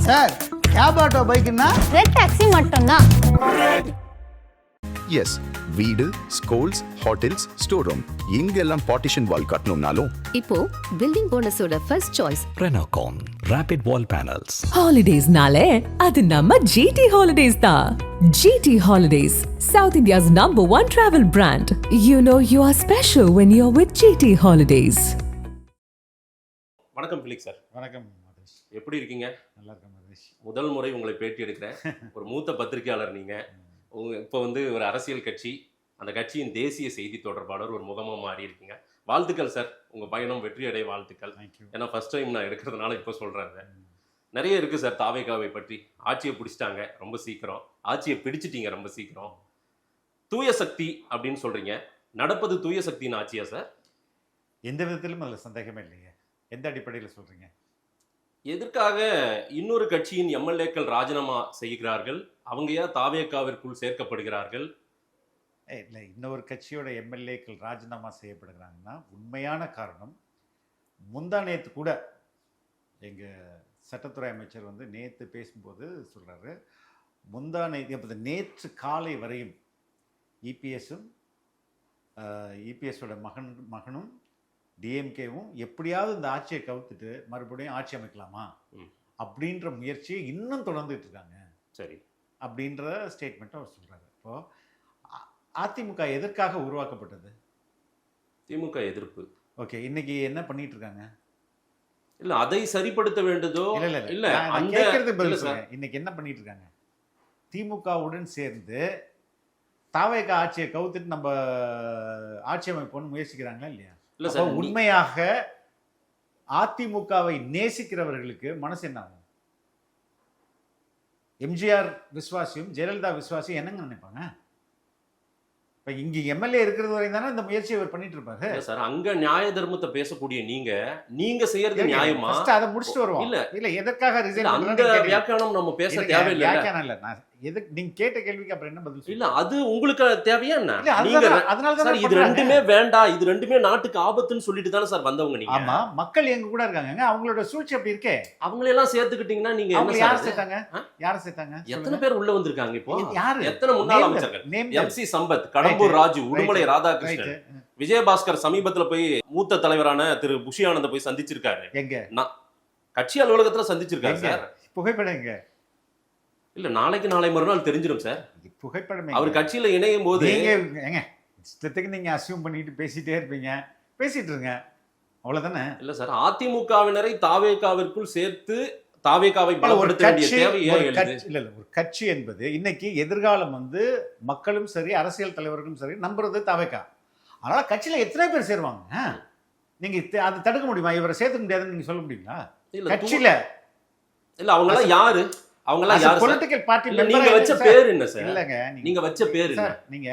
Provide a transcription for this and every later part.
Sir cab auto பைக்குன்னா red taxi மட்டும்தான். Yes, வீடு, ஸ்கூல்ஸ், ஹோட்டல்ஸ், ஸ்டோர் ரூம் எங்கெல்லாம் பார்ட்டிஷன் வால் கட்டணும்னாலும் இப்போ பில்டிங் ஓனர்ஸோட first choice Renocon Rapid Wall Panels. Holidays nale adu namma GT Holidays da. GT Holidays, South India's #1 travel brand. You know you are special when you're with GT Holidays. வணக்கம் பிலிக் sir. வணக்கம் மகேஷ். எப்படி இருக்கீங்க? நல்லா இருக்கேன் மகேஷ். முதல் முறை உங்களை பேட்டி எடுக்கிறேன். ஒரு மூத்த பத்திரிகையாளர் நீங்கள். இப்போ ஒரு அரசியல் கட்சி, அந்த கட்சியின் தேசிய செய்தி தொடர்பாளர் ஒரு முகமாக மாறி இருக்கீங்க. வாழ்த்துக்கள் சார், உங்கள் பயணம் வெற்றி அடைய வாழ்த்துக்கள். ஏன்னா ஃபர்ஸ்ட் டைம் நான் எடுக்கிறதுனால இப்போ சொல்கிறேன். நிறைய இருக்குது சார் தாவேகாவை பற்றி. ஆட்சியை பிடிச்சிட்டாங்க ரொம்ப சீக்கிரம், ஆட்சியை பிடிச்சிட்டீங்க ரொம்ப சீக்கிரம். தூய சக்தி அப்படின்னு சொல்கிறீங்க. நடப்பது தூய சக்தியின் ஆட்சியா சார்? எந்த விதத்திலும் அதில் சந்தேகமே இல்லையே. எந்த அடிப்படையில் சொல்கிறீங்க? எதற்காக இன்னொரு கட்சியின் எம்எல்ஏக்கள் ராஜினாமா செய்கிறார்கள்? அவங்க ஏன் தாவேகாவிற்குள் சேர்க்கப்படுகிறார்கள்? இல்லை, இன்னொரு கட்சியோட எம்எல்ஏக்கள் ராஜினாமா செய்யப்படுகிறாங்கன்னா உண்மையான காரணம் முந்தா நேற்று கூட எங்கள் சட்டத்துறை அமைச்சர் நேற்று பேசும்போது சொல்கிறாரு, முந்தா நேற்று காலை வரையும் இபிஎஸும் இபிஎஸோட மகனும் டிஎம்கேவும் எப்படியாவது இந்த ஆட்சியை கவுத்துட்டு மறுபடியும் ஆட்சி அமைக்கலாமா அப்படின்ற முயற்சியை இன்னும் தொடர்ந்துட்டு இருக்காங்க. சரி, அப்படின்ற ஸ்டேட்மெண்ட்டை அவர் சொல்கிறாரு. இப்போது அதிமுக எதற்காக உருவாக்கப்பட்டது? திமுக எதிர்ப்பு. ஓகே, இன்னைக்கு என்ன பண்ணிட்டு இருக்காங்க? இல்ல அதை சரிப்படுத்த வேண்டியதோ இல்ல கேட்கறது பதில் சொல்லுங்க. இன்னைக்கு என்ன பண்ணிட்டு இருக்காங்க? திமுகவுடன் சேர்ந்து தாவேக ஆட்சியை கவுத்துட்டு நம்ம ஆட்சி அமைப்போன்னு முயற்சிக்கிறாங்களா இல்லையா? இல்ல சார், உண்மையாக அதிமுகவை நேசிக்கிறவர்களுக்கு மனசு என்ன ஆகும்? எம்ஜிஆர் விசுவாசியும் ஜெயலலிதா விசுவாசியும் என்னங்க நினைப்பாங்க? இப்ப இங்க எம்எல்ஏ இருக்கிறது வரையும் தானே இந்த முயற்சியை அவர் பண்ணிட்டு இருப்பாரு சார். அங்க நியாய தர்மத்தை பேசக்கூடிய நீங்க செய்யறது நியாயமா? அதை முடிச்சுட்டு வருவோம். இல்ல எதற்காக ரிசைன் அந்த வியாக்கியானம் நம்ம பேச தேவையில்லை. வியாக்கியானம் இல்ல, நான் எதுக்கு நீங்க கேட்ட கேள்விக்கு அப்புறம் என்ன பதில்? இல்ல அது உங்களுக்கு தேவையா என்ன? அதனால தான் இது ரெண்டுமே வேண்டாம், இது ரெண்டுமே நாட்டுக்கு ஆபத்துன்னு சொல்லிட்டு தானே சார் வந்தவங்க நீங்க. ஆமா, மக்கள் எங்க கூட இருக்காங்க. அவங்களோட சூழ்ச்சி அப்படி இருக்கே. அவங்கள எல்லாம் சேர்த்துக்கிட்டீங்கன்னா நீங்க என்ன யார சேர்த்தாங்க? யார சேர்த்தாங்க? எத்தனை பேர் உள்ள வந்திருக்காங்க இப்போ? யாரு? எத்தனை முன்னாள் அமைச்சர்கள்? எம்சி சம்பத், கடம்பூர் ராஜு, உடுமலை ராதாகிருஷ்ணன், விஜயபாஸ்கர் சமீபத்துல போய் மூத்த தலைவரான திரு புஷி ஆனந்த போய் சந்திச்சிருக்காரு. எங்க? கட்சி அலுவலகத்துல சந்திச்சிருக்காரு சார். புகைப்படம் எங்க? இல்ல நாளைக்கு நாளை மறுநாள் தெரிஞ்சிடும் சார். புகைப்படம் அவர் கட்சியில இணையும் போது இஷ்டத்துக்கு நீங்க அசியூம் பண்ணிட்டு பேசிட்டே இருப்பீங்க. பேசிட்டு இருங்க, அவ்வளவுதானே. இல்ல சார், அதிமுகவினரை தாவேகாவிற்குள் சேர்த்து தாவேகாவை பலப்படுத்த வேண்டிய தேவை இல்ல. ஒரு கட்சி என்பது இன்னைக்கு எதிர்காலம் மக்களும் சரி அரசியல் தலைவர்களும் சரி நம்புறது தாவேகா. அதனால கட்சியில எத்தனை பேர் சேருவாங்க? நீங்க அதை தடுக்க முடியுமா? இவரை சேர்த்துக்க முடியாதுன்னு நீங்க சொல்ல முடியுங்களா? கட்சியில இல்ல அவங்க எல்லாம் யாரு? அவங்க எல்லாம் யாரு? Political party. நீங்க வச்ச பேர் என்ன சார்? இல்லங்க, நீங்க வச்ச பேர் என்ன? நீங்க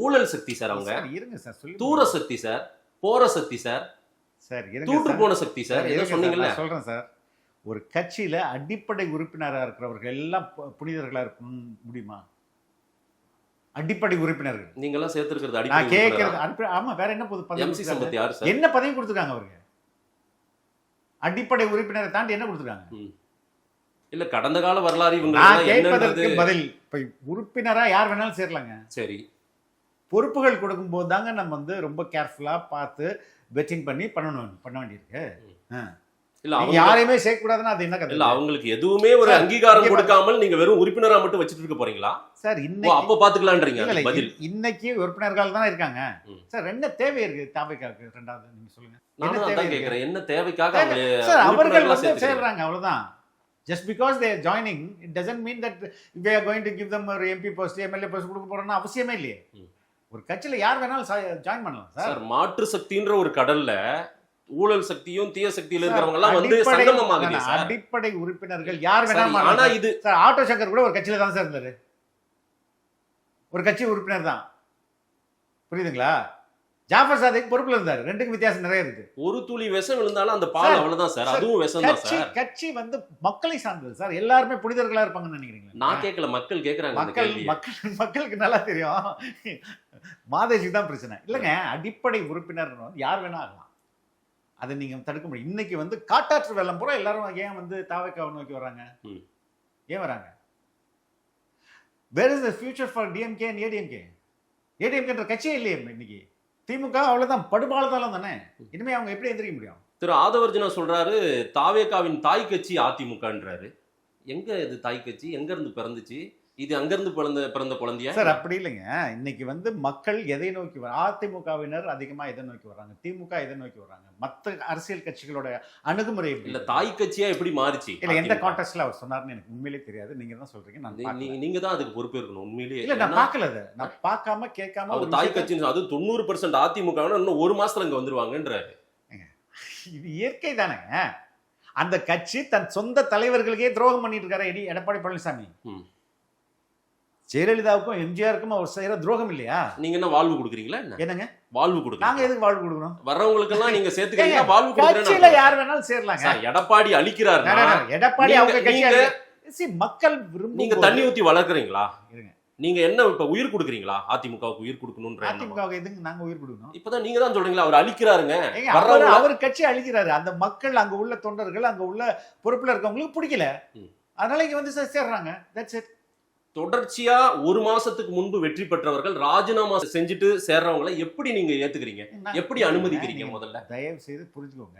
ஊழல் சக்தி சார். அவங்க இருங்க சார், சொல்லி தூர சக்தி சார், போற சக்தி சார், சார் தூற்று போன சக்தி சார். ஏதோ சொன்னீங்கல்ல. சொல்றேன் சார், ஒரு கட்சியில அடிப்படை உறுப்பினராக இருக்கிறவர்கள் எல்லாம் புனிதர்களா இருக்க முடியுமா? அடிப்படை உறுப்பினர்கள் நீங்க எல்லாம் சேர்த்திருக்கிறது அடிப்படை. நான் கேட்கறது ஆமா, வேற என்ன பதவி? எம்சி சம்பத் யாரு சார்? என்ன பதவி கொடுத்துருக்காங்க அவருக்கு? அடிப்படை உறுப்பினரை தாண்டி என்ன கொடுத்துருக்காங்க? இல்ல கடந்த கால வரலாறு இவங்க கேட்பதற்கு பதில். இப்ப உறுப்பினரா யார் வேணாலும் சேரலாங்க. சரி, பொறுப்புகள் கொடுக்கும் போது தாங்க நம்ம ரொம்ப கேர்ஃபுல்லா பார்த்து வெட்டிங் பண்ணி பண்ண வேண்டியிருக்கு. இல்ல அவங்க யாரையுமே சேர்க்க கூடாதுன்னா அது என்ன கதை? இல்ல அவங்களுக்கு எதுவுமே ஒரு அங்கீகாரம் கொடுக்காமல் நீங்க வெறும் உறுப்பினரா மட்டும் வச்சிட்டு இருக்க போறீங்களா சார்? இன்னைக்கு அப்ப பாத்துக்கலாம்ன்றீங்க. பதில் இன்னைக்கு உறுப்பினர்கள் தான் இருக்காங்க சார். என்ன தேவை இருக்கு தாவேகாவுக்கு? ரெண்டாவது நீங்க சொல்லுங்க. நான் தான் கேக்குறேன், என்ன தேவைக்காக அவர்கள் சேர்றாங்க? அவ்வளவுதான். Just because they are joining, it doesn't mean that we are going to give them ஒரு MP post, MLA post கொடுக்க போறோம்னா அவசியமே இல்லையே. ஒரு கட்சியில யார் வேணாலும் ஜாயின் பண்ணலாம் சார். மாற்று சக்தின்ற ஒரு கடல்ல ஊழல் சக்தியும் தீய சக்தியில இருக்கிறவங்க எல்லாம் சங்கமமாகுது சார். அடிப்படை உறுப்பினர்கள் யார் வேணாலும். ஆனா இது சார், ஆட்டோ சங்கர் கூட ஒரு கட்சியில தான் சார் இருந்தாரு. ஒரு கட்சி உறுப்பினர் தான், புரியுதுங்களா? ஜாஃபர் சாதிக் பொறுப்புல இருந்தாரு. ரெண்டுக்கு வித்தியாசம் நிறைய இருக்கு. ஒரு துளி விஷம் விழுந்தாலும் அந்த பால் அவ்வளவுதான் சார். அதுவும் விஷம் தான் சார். கட்சி மக்களை சார்ந்தது சார். எல்லாருமே புனிதர்களா இருப்பாங்கன்னு நினைக்கிறீங்களா? நான் கேட்கல, மக்கள் கேக்குறாங்க. மக்களுக்கு நல்லா தெரியும். மாதேஜி தான் பிரச்சனை இல்லைங்க. அடிப்படை உறுப்பினர் யார் வேணா ஆகலாம். அதை நீங்க தடுக்க முடியும். இன்னைக்கு காட்டாற்று வெள்ளம் பூரா எல்லாரும் ஏன் தாவேக்காவை நோக்கி வர்றாங்க? ஏன் வராங்க? Where is the future for DMK and ADMK? ஏடிஎம்கேன்ற கட்சியே இல்லையே இன்னைக்கு. திமுக அவ்வளவுதான், படுபாலத்தாலும் தானே. இனிமே அவங்க எப்படி எந்திரிக்க முடியும்? திரு ஆதவர்ஜுனா சொல்றாரு தாவேகாவின் தாய் கட்சி அதிமுகன்றாரு. எங்க இது தாய் கட்சி? எங்க இருந்து பிறந்துச்சு இது? அங்கிருந்து பிறந்த குழந்தையா சார்? அப்படி இல்லைங்க. இன்னைக்கு வந்து மக்கள் எதை நோக்கி அதிமுகவினர் அதிகமா எதை நோக்கி வர்றாங்க, திமுக எதை நோக்கி வர்றாங்க, மற்ற அரசியல் கட்சிகளோட அணுகுமுறை இல்ல தாய் கட்சியா எப்படி மாறிச்சு? இல்ல எந்த கான்டெக்ட்ல அவர் சொன்னாருன்னு எனக்கு உண்மையிலே தெரியாது. நீங்க தான் சொல்றீங்க, நான் நீங்க தான் அதுக்கு பொறுப்பு இருக்கணும் உண்மையிலேயே. இல்ல நான் பார்க்கல, அதை நான் பார்க்காம கேட்காம அவர் தாய் கட்சின்னு அது 90% அதிமுக இன்னும் ஒரு மாசத்துல இங்க வந்துருவாங்கன்றாரு. இது இயற்கை தானேங்க. அந்த கட்சி தன் சொந்த தலைவர்களுக்கே துரோகம் பண்ணிட்டு இருக்காரு எடப்பாடி பழனிசாமி. ஜெயலலிதாவுக்கும் எம்ஜிஆருக்கும் அவர் செய்யற துரோகம் இல்லையா? நீங்க என்ன வாழ்வு கொடுக்குறீங்களா? என்னங்க வாழ்வு கொடுக்குறீங்க? நாங்க எதுக்கு வாழ்வு கொடுக்கணும்? வர்றவங்களுக்கு எல்லாம் நீங்க சேர்த்துக்கிறீங்க, வாழ்வு கொடுக்குறீங்க. கட்சியில யார் வேணாலும் சேரலாங்க. எடப்பாடி அழிக்கிறாரு. எடப்பாடி அவங்க கட்சி மக்கள் விரும்பும். நீங்க தண்ணி ஊத்தி வளர்க்குறீங்களா? இருங்க, நீங்க என்ன இப்ப உயிர் கொடுக்குறீங்களா? அதிமுகவுக்கு உயிர் கொடுக்கணும்ன்ற அதிமுகவுக்கு எதுக்கு நாங்க உயிர் கொடுக்கணும்? இப்பதான் நீங்க தான் சொல்றீங்களா அவர் அழிக்கிறாருங்க. அவர் கட்சி அழிக்கிறாரு. அந்த மக்கள், அங்க உள்ள தொண்டர்கள், அங்க உள்ள பொறுப்புல இருக்கவங்களுக்கு பிடிக்கல, அதனால இங்க வந்து சேர்றாங்க. That's it. தொடர்ச்சியா ஒரு மாசத்துக்கு முன்பு வெற்றி பெற்றவர்கள் ராஜினாமா செஞ்சுட்டு சேர்றவங்களை எப்படி நீங்க ஏத்துக்கிறீங்க? எப்படி அனுமதிக்கிறீங்க? முதல்ல தயவு செய்து புரிஞ்சுக்கோங்க,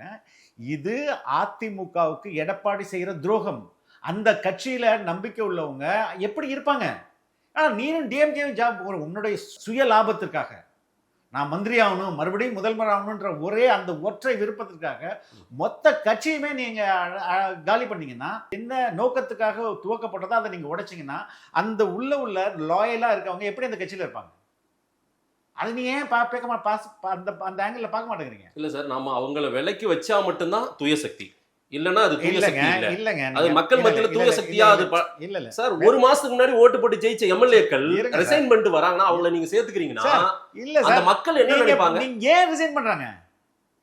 இது அதிமுகவுக்கு எடப்பாடி செய்யற துரோகம். அந்த கட்சியில நம்பிக்கை உள்ளவங்க எப்படி இருப்பாங்க? ஆனா நீனும் டிஎம்கே ஜாப் உன்னுடைய சுய லாபத்திற்காக, நான் மந்திரி ஆகணும், மறுபடியும் முதல்வர் ஆகணுன்ற ஒரே அந்த ஒற்றை விருப்பத்திற்காக மொத்த கட்சியுமே நீங்க காலி பண்ணீங்கன்னா, என்ன நோக்கத்துக்காக துவக்கப்பட்டதோ அதை நீங்க உடைச்சிங்கன்னா, அந்த உள்ள லாயலா இருக்கவங்க எப்படி அந்த கட்சியில இருப்பாங்க? அது நீங்க ஏன் அந்த ஆங்கிள் பார்க்க மாட்டேங்கிறீங்க? இல்ல சார், நாம அவங்கள விலைக்கு வச்சா மட்டும்தான் தூயசக்தி, இல்லன்னா அது தூயசக்தி இல்லங்க. அது மக்கள் மத்தியில தூயசக்தியா அது இல்ல சார். ஒரு மாசத்துக்கு முன்னாடி ஓட்டு போட்டு ஜெயிச்ச எம்எல்ஏக்கள் ரிசைன் பண்ணிட்டு வராங்கன்னா அவங்கள நீங்க சேர்த்துக்கிறீங்கன்னா இல்ல அந்த மக்கள் என்ன நினைப்பாங்க? நீங்க ஏன் ரிசைன் பண்றாங்க?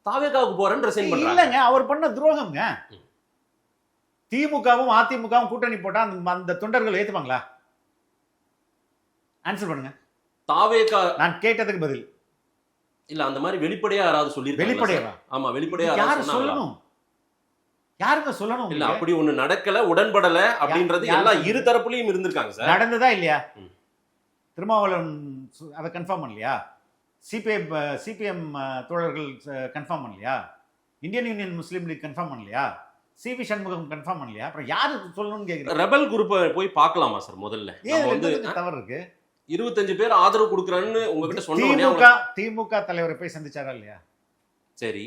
தாவேகாவுக்கு போறேன்னு ரிசைன் பண்றாங்க. இல்லங்க, அவர் பண்ண துரோகம்ங்க. திமுகவும் அதிமுகவும் கூட்டணி போட்டா அந்த தொண்டர்கள் ஏத்துப்பாங்களா? ஆன்சர் பண்ணுங்க. தாவேகா நான் கேட்டதுக்கு பதில் இல்ல. அந்த மாதிரி வெளிப்படையா யாராவது சொல்லிருக்காங்க? வெளிப்படையா? ஆமா, வெளிப்படையா யாரு சொல்லணும்? யாருங்க சொல்லணும்? இல்ல அப்படி ஒண்ணு நடக்கல, உடன்படல அப்படின்றது எல்லா இரு தரப்புலயும் இருந்திருக்காங்க சார். நடந்ததா இல்லையா? திருமாவளவன் அதை கன்ஃபார்ம் பண்ணலையா? சிபிஎம் தோழர்கள் கன்ஃபார்ம் பண்ணலையா? இந்தியன் யூனியன் முஸ்லீம் லீக் கன்ஃபார்ம் பண்ணலையா? சிவி சண்முகம் கன்ஃபார்ம் பண்ணலையா? அப்புறம் யாரு சொல்லணும்னு கேக்குறீங்க? ரெபல் குரூப் போய் பார்க்கலாமா சார்? முதல்ல வந்து தவறு இருக்கு. 25 பேர் ஆதரவு கொடுக்குறான்னு உங்ககிட்ட சொன்ன திமுக தலைவரை போய் சந்திச்சாரா இல்லையா? சரி,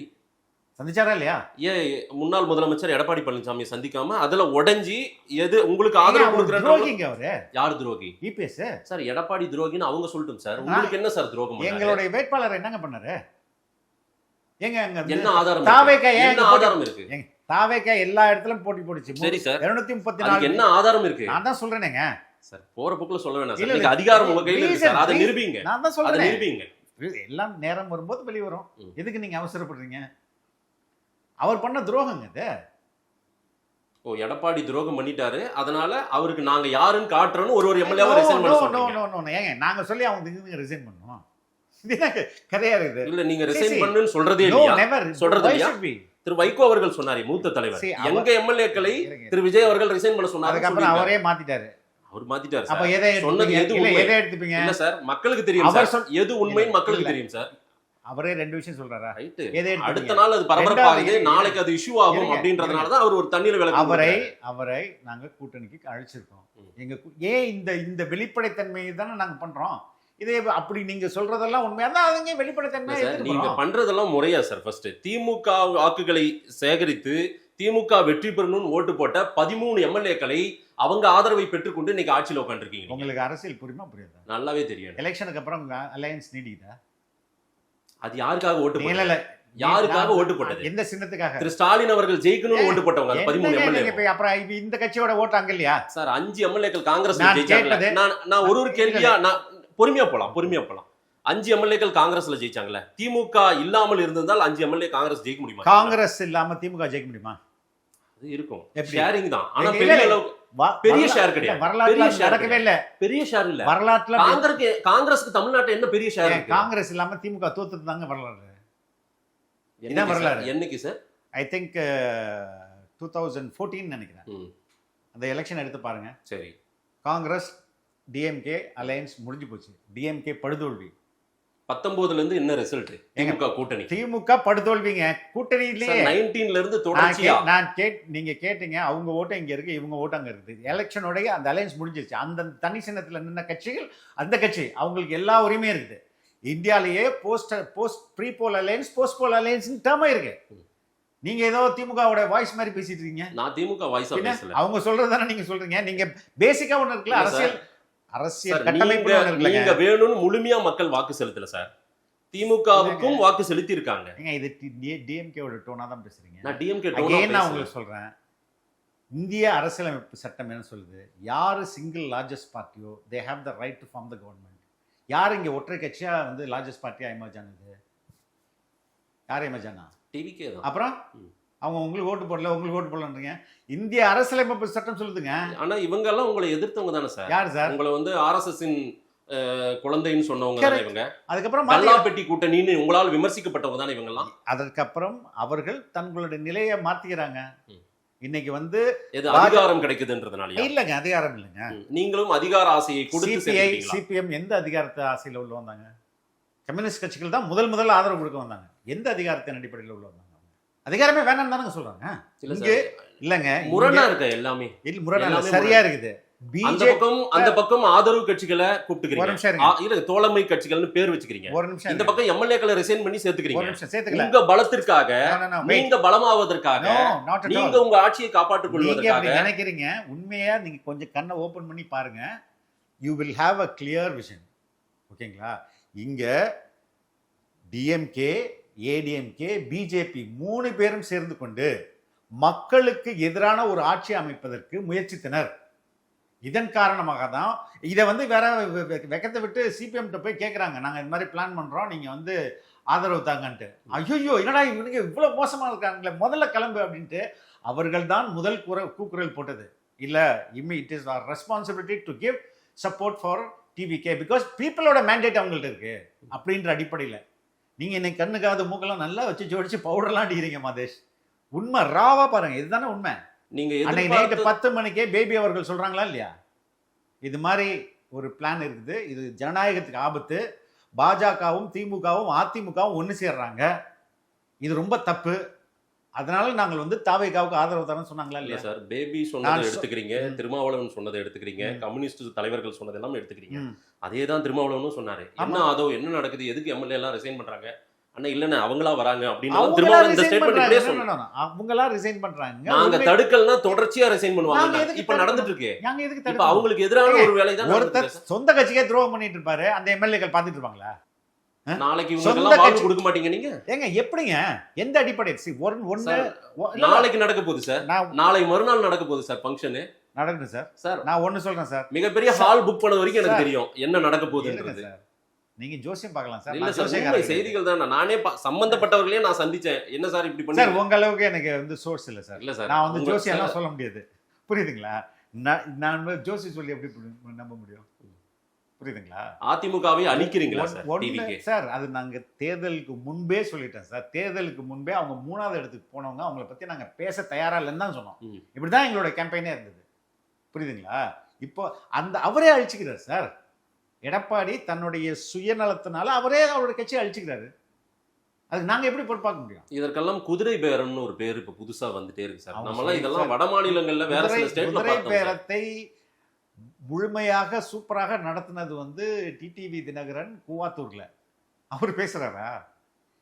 சந்திச்சாரா இல்லையா? ஏன் முன்னாள் முதலமைச்சர் எடப்பாடி பழனிசாமி சந்திக்காம அதுல உடைஞ்சி எது உங்களுக்கு ஆதரவு கொடுக்குறாங்க? துரோகிங்க அவரு. யார் துரோகி? EPS sir. எடப்பாடி துரோகின்னு அவங்க சொல்லட்டும் சார். உங்களுக்கு என்ன சார் துரோகம்? எங்களுடைய வேட்பாளர் என்னங்க பண்ணாரு? என்ன ஆதாரம்? தாவேகா என்ன ஆதாரம் இருக்கு? தாவேகா எல்லா இடத்துலயும் போட்டி போடுச்சு. சரி சார், 234 என்ன ஆதாரம் இருக்கு? நான் தான் சொல்றேனேங்க சார். போற போக்குல சொல்ல வேணாம் சார். நீங்க அதிகாரம் உங்க கையில இருக்கு சார், அதை நிரூபிங்க. நான் தான் சொல்றேன், நிரூபிங்க. எல்லாம் நேரம் வரும்போது வெளிய வரும். எதுக்கு நீங்க அவசரப்படுறீங்க? அவர் பண்ண துரோகங்க இது. எடப்பாடி துரோகம் பண்ணிட்டாரு, அதனால அவருக்கு நாங்க யாருன்னு காட்டுறோம்னு ஒரு எம்எல்ஏ ரிசைன் பண்ண சொல்றீங்க. ஏங்க நாங்க சொல்லி அவங்க ரிசைன் பண்ணோம்? கதையா இருக்குது. இல்ல நீங்க ரிசைன் பண்ணுன்னு சொல்றதே இல்லையா? சொல்றது இல்லையா? திரு வைகோ அவர்கள் சொன்னாரு, மூத்த தலைவர், எங்க எம்எல்ஏக்களை திரு விஜய் அவர்கள் ரிசைன் பண்ண சொன்னாரு. அதுக்கப்புறம் அவரே மாத்திட்டாரு. அவர் மாத்திட்டாரு. அப்ப எதை சொன்னது எது உண்மை? எதை எடுத்துப்பீங்க? இல்ல சார், மக்களுக்கு தெரியும் சார். எது உண்மைன்னு மக்களுக்கு தெரியும் சார். அவரே ரெண்டு விஷயம் சொல்றாரா? அடுத்த நாள் அது பரபரப்பாகுது, நாளைக்கு அது இஷ்யூ ஆகும் அப்படின்றதுனால தான் அவர் ஒரு தண்ணீர் விளக்கு. அவரை நாங்க கூட்டணிக்கு அழைச்சிருக்கோம். எங்க ஏன் இந்த வெளிப்படைத்தன்மையை தானே நாங்க பண்றோம். இதே அப்படி நீங்க சொல்றதெல்லாம் உண்மையா தான் அவங்க வெளிப்படைத்தன்மை. நீங்க பண்றதெல்லாம் முறையா சார்? ஃபர்ஸ்ட் திமுக வாக்குகளை சேகரித்து திமுக வெற்றி பெறணும்னு ஓட்டு போட்ட 13 எம்எல்ஏக்களை அவங்க ஆதரவை பெற்றுக்கொண்டு இன்னைக்கு ஆட்சியில் உட்காந்துருக்கீங்க. உங்களுக்கு அரசியல் புரியுமா புரியுதா? நல்லாவே தெரியும். எலெக்ஷனுக்கு அப்புறம் அலையன்ஸ் நீடிக்குதா? அது யாருக்காக ஓட்டு போட்டது? யாருக்காக ஓட்டு போட்டது? எந்த சின்னத்துக்காக? திரு ஸ்டாலின் அவர்கள் ஜெயிக்கணும்னு ஓட்டு போட்டவங்க 13 எம்எல்ஏ. அப்புறம் இந்த கட்சியோட ஓட்டு அங்க இல்லையா சார்? 5 எம்எல்ஏக்கள் காங்கிரஸ் ஜெயிச்சாங்க. நான் ஒரு கேள்வியா நான் பொறுமையா போலாம். 5 எம்எல்ஏக்கள் காங்கிரஸ்ல ஜெயிச்சாங்கல்ல. திமுக இல்லாமல் இருந்திருந்தால் 5 எம்எல்ஏ காங்கிரஸ் ஜெயிக்க முடியுமா? காங்கிரஸ் இல்லாம திமுக ஜெயிக்க முடியுமா? அது இருக்கும், ஷேரிங் தான். ஆனா பெரிய அளவுக்கு பெரிய ஷேர் கிடையாது. வரலாறுல நடக்கவே இல்ல. பெரிய ஷேர் இல்ல வரலாற்றுல. காங்கிரஸ்க்கு தமிழ்நாட்டுல என்ன பெரிய ஷேர் இருக்கு? காங்கிரஸ் இல்லாம திமுக தோத்துட்டு தாங்க வரலாறு. என்ன வரலாறு? என்னைக்கு சார்? ஐ திங்க் 2014 நினைக்கிறேன். அந்த எலெக்ஷன் எடுத்து பாருங்க. சரி, காங்கிரஸ் டிஎம்கே அலையன்ஸ் முடிஞ்சு போச்சு. டிஎம்கே படுதோல்வி. 19ல இருந்து என்ன ரிசல்ட்? திமுக கூட்டணி. திமுக படுதோல்விங்க. கூட்டணியிலேயே 19ல இருந்து தொடர்ச்சியா நீங்க கேட்டீங்க, அவங்க ஓட்டு இங்க இருக்கு, இவங்க ஓட்டு அங்க இருக்குது. எலெக்ஷனோடைய அந்த அலையன்ஸ் முடிஞ்சிருச்சு. அந்த தனி சின்னத்துல நின்ன கட்சிகள் அந்த கட்சி அவங்களுக்கு எல்லா உரிமையும் இருக்குது. இந்தியாலேயே pre poll alliance post poll alliance டேர்மா இருக்கு. நீங்க ஏதோ திமுகவோட வாய்ஸ் மாதிரி பேசிட்டு இருக்கீங்க. நான் திமுக வாய்ஸா பேசல. அவங்க சொல்றதுதானே நீங்க சொல்றீங்க. நீங்க பேசிக்கா ஒண்ணு இருக்குல்ல, அரசியல் கட்டமைப்பு நீங்க வேணும்னு முழுமையா மக்கள் வாக்கு செலுத்தல சார். திமுகவுக்கும் வாக்கு செலுத்தி இருக்காங்க. இது டிஎம்கேவோட டோனா தான் பேசுறீங்க. நான் டிஎம்கே நான் உங்களுக்கு சொல்றேன், இந்திய அரசியலமைப்பு சட்டம் என்ன சொல்லுது? யாரு சிங்கிள் லார்ஜஸ்ட் பார்ட்டியோ they have the right to form the government. யார் இங்க ஒற்றை கட்சியா வந்து லார்ஜஸ்ட் பார்ட்டியா எமர்ஜ் ஆனது? யார் எமர்ஜ் ஆனா? டிவிகே தான். அப்புறம் அவங்க உங்களுக்கு ஓட்டு போடலன்றீங்க. இந்திய அரசியலமைப்பு சட்டம் சொல்லுதுங்க. ஆனா இவங்க எல்லாம் உங்களை எதிர்த்தவங்க தானே சார்? யார் சார்? உங்களை வந்து ஆர்எஸ்எஸ்-இன் குழந்தைன்னு சொன்னவங்க தானே இவங்க. அதுக்கப்புறம் கல்லாப்பெட்டி கூட்டணின்னு உங்களால் விமர்சிக்கப்பட்டவங்க தானே இவங்க எல்லாம். அதற்கப்புறம் அவர்கள் தங்களுடைய நிலையை மாத்திக்கிறாங்க. இன்னைக்கு வந்து அதிகாரம் கிடைக்குதுன்றதுனால இல்லங்க, அதிகாரம் இல்லைங்க. நீங்களும் அதிகார ஆசையை கொடுத்து சிபிஎம் எந்த அதிகாரத்தை ஆசையில உள்ள வந்தாங்க? கம்யூனிஸ்ட் கட்சிகள் தான் முதல் ஆதரவு கொடுக்க வந்தாங்க. எந்த அதிகாரத்தின் அடிப்படையில் உள்ள வந்தாங்க? அதிகாரமே வேணாம் தானங்க சொல்றாங்க. இல்லங்க, முரணா இருக்க எல்லாமே. இல்ல முரணா சரியா இருக்குது. அந்த பக்கம் ஆதரவு கட்சிகளை கூப்பிட்டுக்கிறீங்க, இல்ல தோழமை கட்சிகள்னு பேர் வச்சுக்கிறீங்க. இந்த பக்கம் எம்எல்ஏக்களை ரிசைன் பண்ணி சேர்த்துக்கிறீங்க. உங்க பலத்திற்காக, நீங்க பலமாவதற்காக, நீங்க உங்க ஆட்சியை காப்பாற்றிக் கொள்வதற்காக நினைக்கிறீங்க. உண்மையா நீங்க கொஞ்சம் கண்ணை ஓபன் பண்ணி பாருங்க. You will have a clear vision. ஓகேங்களா? இங்க டிஎம்கே, ஏடிஎம்கே, பிஜேபி 3 பேரும் சேர்ந்து கொண்டு மக்களுக்கு எதிரான ஒரு ஆட்சி அமைப்பதற்கு முயற்சித்தனர். இதன் காரணமாக தான் இதை வந்து வேற வெக்கத்தை விட்டு சிபிஎம் போய் கேட்குறாங்க, நாங்கள் இந்த மாதிரி பிளான் பண்ணுறோம், நீங்கள் வந்து ஆதரவு தாங்கன்ட்டு. ஐயோ என்னடா இவனுக்கு இவ்வளோ மோசமாக இருக்காங்களே, முதல்ல கிளம்பு அப்படின்ட்டு அவர்கள் தான் முதல் கூக்குரல் போட்டது. இல்லை, it is our responsibility to give support for TVK because பீப்புளோட மேண்டேட் அவங்கள்ட்ட இருக்கு அப்படின்ற அடிப்படையில். நீங்கள் இன்னைக்கு கண்ணுக்காவது மூக்கெல்லாம் நல்லா வச்சு ஜோடிச்சு பவுடர்லாம் அடிக்கிறீங்க மாதேஷ். உண்மை ராவா பாருங்க, இதுதானே உண்மை. நீங்க அன்னைக்கு நைட்டு 10 மணிக்கே பேபி அவர்கள் சொல்றாங்களா இல்லையா, இது மாதிரி ஒரு பிளான் இருக்குது, இது ஜனநாயகத்துக்கு ஆபத்து, பாஜகவும் திமுகவும் அதிமுகவும் ஒன்று சேர்றாங்க, இது ரொம்ப தப்பு, அதனால நாங்கள் வந்து தாவேகாவுக்கு ஆதரவு தரேன்னு சொன்னாங்களா இல்லையா? சார், பேபி சொன்னதை எடுத்துக்கிறீங்க, திருமாவளவன் சொன்னதை எடுத்துக்கிறீங்க, கம்யூனிஸ்ட் தலைவர்கள் சொன்னது எல்லாம் எடுத்துக்கிறீங்க. அதே தான் திருமாவளவனும் சொன்னாரு. என்ன அதோ என்ன நடக்குது, எதுக்கு எம்எல்ஏ எல்லாம் ரிசைன் பண்றாங்க? அண்ணா இல்லண்ணா அவங்களா வராங்க அப்படின்னு திருமாவளவன் இந்த ஸ்டேட்மெண்ட் இப்படியே சொன்னாங்க. அவங்களா ரிசைன் பண்றாங்க, நாங்க தடுக்கல்னா தொடர்ச்சியா ரிசைன் பண்ணுவாங்க. இப்ப நடந்துட்டு இருக்கு. இப்ப அவங்களுக்கு எதிரான ஒரு வேலை தான். ஒருத்தர் சொந்த கட்சிக்கே துரோகம் பண்ணிட்டு இருப்பாரு, அந்த எம்எல்ஏக்கள் பாத்துட்டு இருப்பாங்களா? நாளைக்கு இவங்களுக்கெல்லாம் வாழ்வு கொடுக்க மாட்டீங்க நீங்க? ஏங்க எப்படிங்க, எந்த அடிப்படையில்? நாளைக்கு நடக்க போகுது சார், நாளை மறுநாள் நடக்க போகுது சார் ஃபங்க்ஷன். நடக்குது சார். சார் நான் ஒன்னு சொல்றேன் சார், மிகப்பெரிய ஹால் புக் பண்ண வரைக்கும் எனக்கு தெரியும் என்ன நடக்க போகுதுன்றது. நீங்க ஜோசியம் பார்க்கலாம் சார். இல்ல சார், செய்திகள் தான். நானே சம்பந்தப்பட்டவர்களே நான் சந்திச்சேன். என்ன சார் இப்படி பண்ணி? சார் உங்க அளவுக்கு எனக்கு வந்து சோர்ஸ் இல்ல சார். இல்ல சார், நான் வந்து ஜோசியம் எல்லாம் சொல்ல முடியாது, புரியுதுங்களா? நான் ஜோசி சொல்லி எப்படி நம்ப முடியும், புரியுதுங்களா? அதிமுகவை அழிக்கிறீங்களா சார்? டிவிகே சார், அது நாங்க தேர்தலுக்கு முன்பே சொல்லிட்டேன் சார். தேர்தலுக்கு முன்பே அவங்க 3வது இடத்துக்கு போனவங்க, அவங்கள பத்தி நாங்க பேச தயாரா இல்லைன்னு தான் சொன்னோம். இப்படிதான் எங்களோட கேம்பெயினே இருந்தது, புரியுதுங்களா? இப்போ அந்த அவரே அழிச்சுக்கிறார் சார். எடப்பாடி தன்னுடைய சுயநலத்தினால அவரே அவருடைய கட்சியை அழிச்சுக்கிறாரு. அதுக்கு நாங்க எப்படி பொறுப்பாக்க முடியும்? இதற்கெல்லாம் குதிரை பேரம்னு ஒரு பேர் இப்ப புதுசா வந்துட்டே இருக்கு சார். நம்மலாம் இதெல்லாம் வட மாநிலங்கள்ல வேற சில ஸ்டேட்ல பார்த்தோம். குதிரை பேரத்தை முழுமையாக சூப்பராக நடத்தினது வந்து டிடிவி தினகரன் கூவாத்தூர்ல. அவர் பேசுறாரா?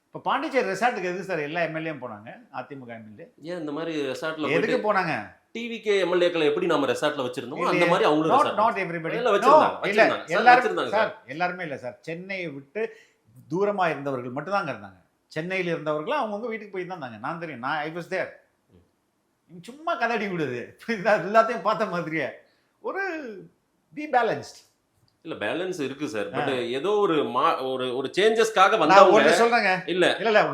இப்ப பாண்டிச்சேரி ரெசார்ட்டுக்கு எதுக்கு சார் எல்லா எம்எல்ஏயும் போனாங்க? அதிமுக எம்எல்ஏ ஏன் இந்த மாதிரி ரெசார்ட்ல எதுக்கு போனாங்க? டிவிகே எம்எல்ஏக்களை எப்படி நம்ம ரெசார்ட்ல வச்சிருந்தோம் அந்த மாதிரி அவங்களும் நாட் எவரிபடி எல்லாருமே இல்ல சார். சென்னையை விட்டு தூரமா இருந்தவர்கள் மட்டும் தான் இருந்தாங்க. சென்னையில இருந்தவர்கள் அவங்க வீட்டுக்கு போய் தான் இருந்தாங்க. நான் தெரியும், நான் ஐ வாஸ் தேர். சும்மா கதடி விடுது எல்லாத்தையும் பார்த்த மாதிரியே. ஒரு பி பேலன்ஸ்ட். இல்ல பேலன்ஸ் இருக்கு சார், பட் ஏதோ ஒரு சேஞ்சஸ்க்காக வந்தவங்க சொல்றாங்க. இல்ல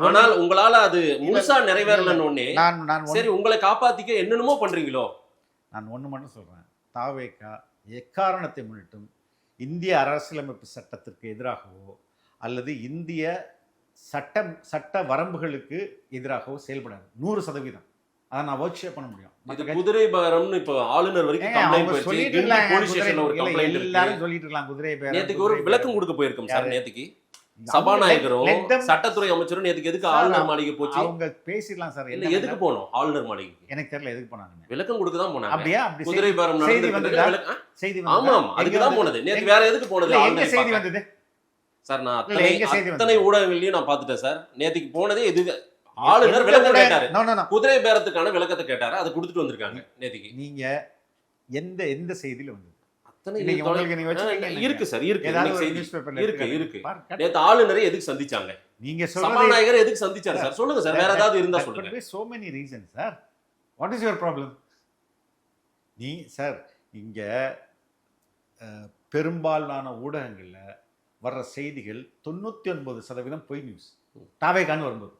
ஆனால் உங்களால அது முழுசா நிறைவேறலன்னு ஒண்ணே சரி உங்களை காப்பாத்திக்க என்னென்னமோ பண்றீங்களோ. நான் ஒண்ணு மட்டும் சொல்றேன், தாவேகா எக்காரணத்தை முன்னிட்டும் இந்திய அரசியலமைப்பு சட்டத்திற்கு எதிராகவோ அல்லது இந்திய சட்ட வரம்புகளுக்கு எதிராகவோ செயல்படாது. 100%. அதை நான் ஒர்க் ஷேப் பண்ண முடியும். இது குதிரை பேரம்னு இப்போ ஆளுநர் வரைக்கும் ஏங்க, கம்ப்ளைண்ட் அவங்க போயிடுச்சு. சொல்லிட்டு கிண்டி இருக்காங்க, போலீஸ் ஸ்டேஷன்ல ஒரு குதிரை- கம்ப்ளைண்ட் இல்ல, இருக்கு. எல்லாரும் சொல்லிட்டு இருக்கலாம் குதிரை பேரம், நேத்துக்கு ஒரு குதிரை விளக்கம் பேரம். கொடுக்க போயிருக்கோம் சார். யாரு? நேத்துக்கு அவங்க சபாநாயகரும் let them- சட்டத்துறை அமைச்சரும் நேத்துக்கு எதுக்கு சார், ஆளுநர் மாளிகை போச்சு? அவங்க பேசிடலாம் சார். இல்ல எதுக்கு போனோம் ஆளுநர் மாளிகைக்கு? எனக்கு தெரியல எதுக்கு போனாங்க. விளக்கம் கொடுக்க தான் போனாங்க. அப்படியா? அப்படி குதிரை பேரம் செய்தி நடந்தது வந்ததா? விளக்கம். செய்தி ஆமா வந்ததா? ஆமா அதுக்கு எங்க தான் வந்தது? போனது. நேத்து வேற எதுக்கு போனது? இல்ல, எங்க ஆளுநர் செய்தி பார்க்க. வந்தது? சார் நான் இல்ல, எங்க செய்தி வந்தது? அத்தனை ஊடகங்களையும் நான் பார்த்துட்டேன் சார். நேத்துக்கு போனதே இது ஆளுநர் விளக்கம் கேட்டாரு. No, no, no. குதிரை பேரத்துக்கான விளக்கத்தை கேட்டாரு. அதை கொடுத்துட்டு வந்திருக்காங்க நேத்துக்கு. நீங்க எந்த செய்தியில வந்தது? அத்தனை இன்னைக்கு உங்களுக்கு நீங்க வச்சிருக்கீங்க ஆ, இருக்கு சார் இருக்கு. ஏதாவது இன்னைக்கு ஒரு செய்தி நியூஸ்பேப்பர்ல இருக்கு. நேத்து ஆளுநரை எதுக்கு சந்திச்சாங்க? நீங்க சொல்றது சபாநாயகர் எதுக்கு சந்திச்சாரு சார்? சொல்லுங்க சார். வேற ஏதாவது இருந்தா சொல்லுங்க. so many reasons sir. What is your problem? நீ சார் இங்க பெரும்பாலான ஊடகங்கள்ல வர்ற செய்திகள் 99% பொய் நியூஸ். தாவேகான்னு வரும்போது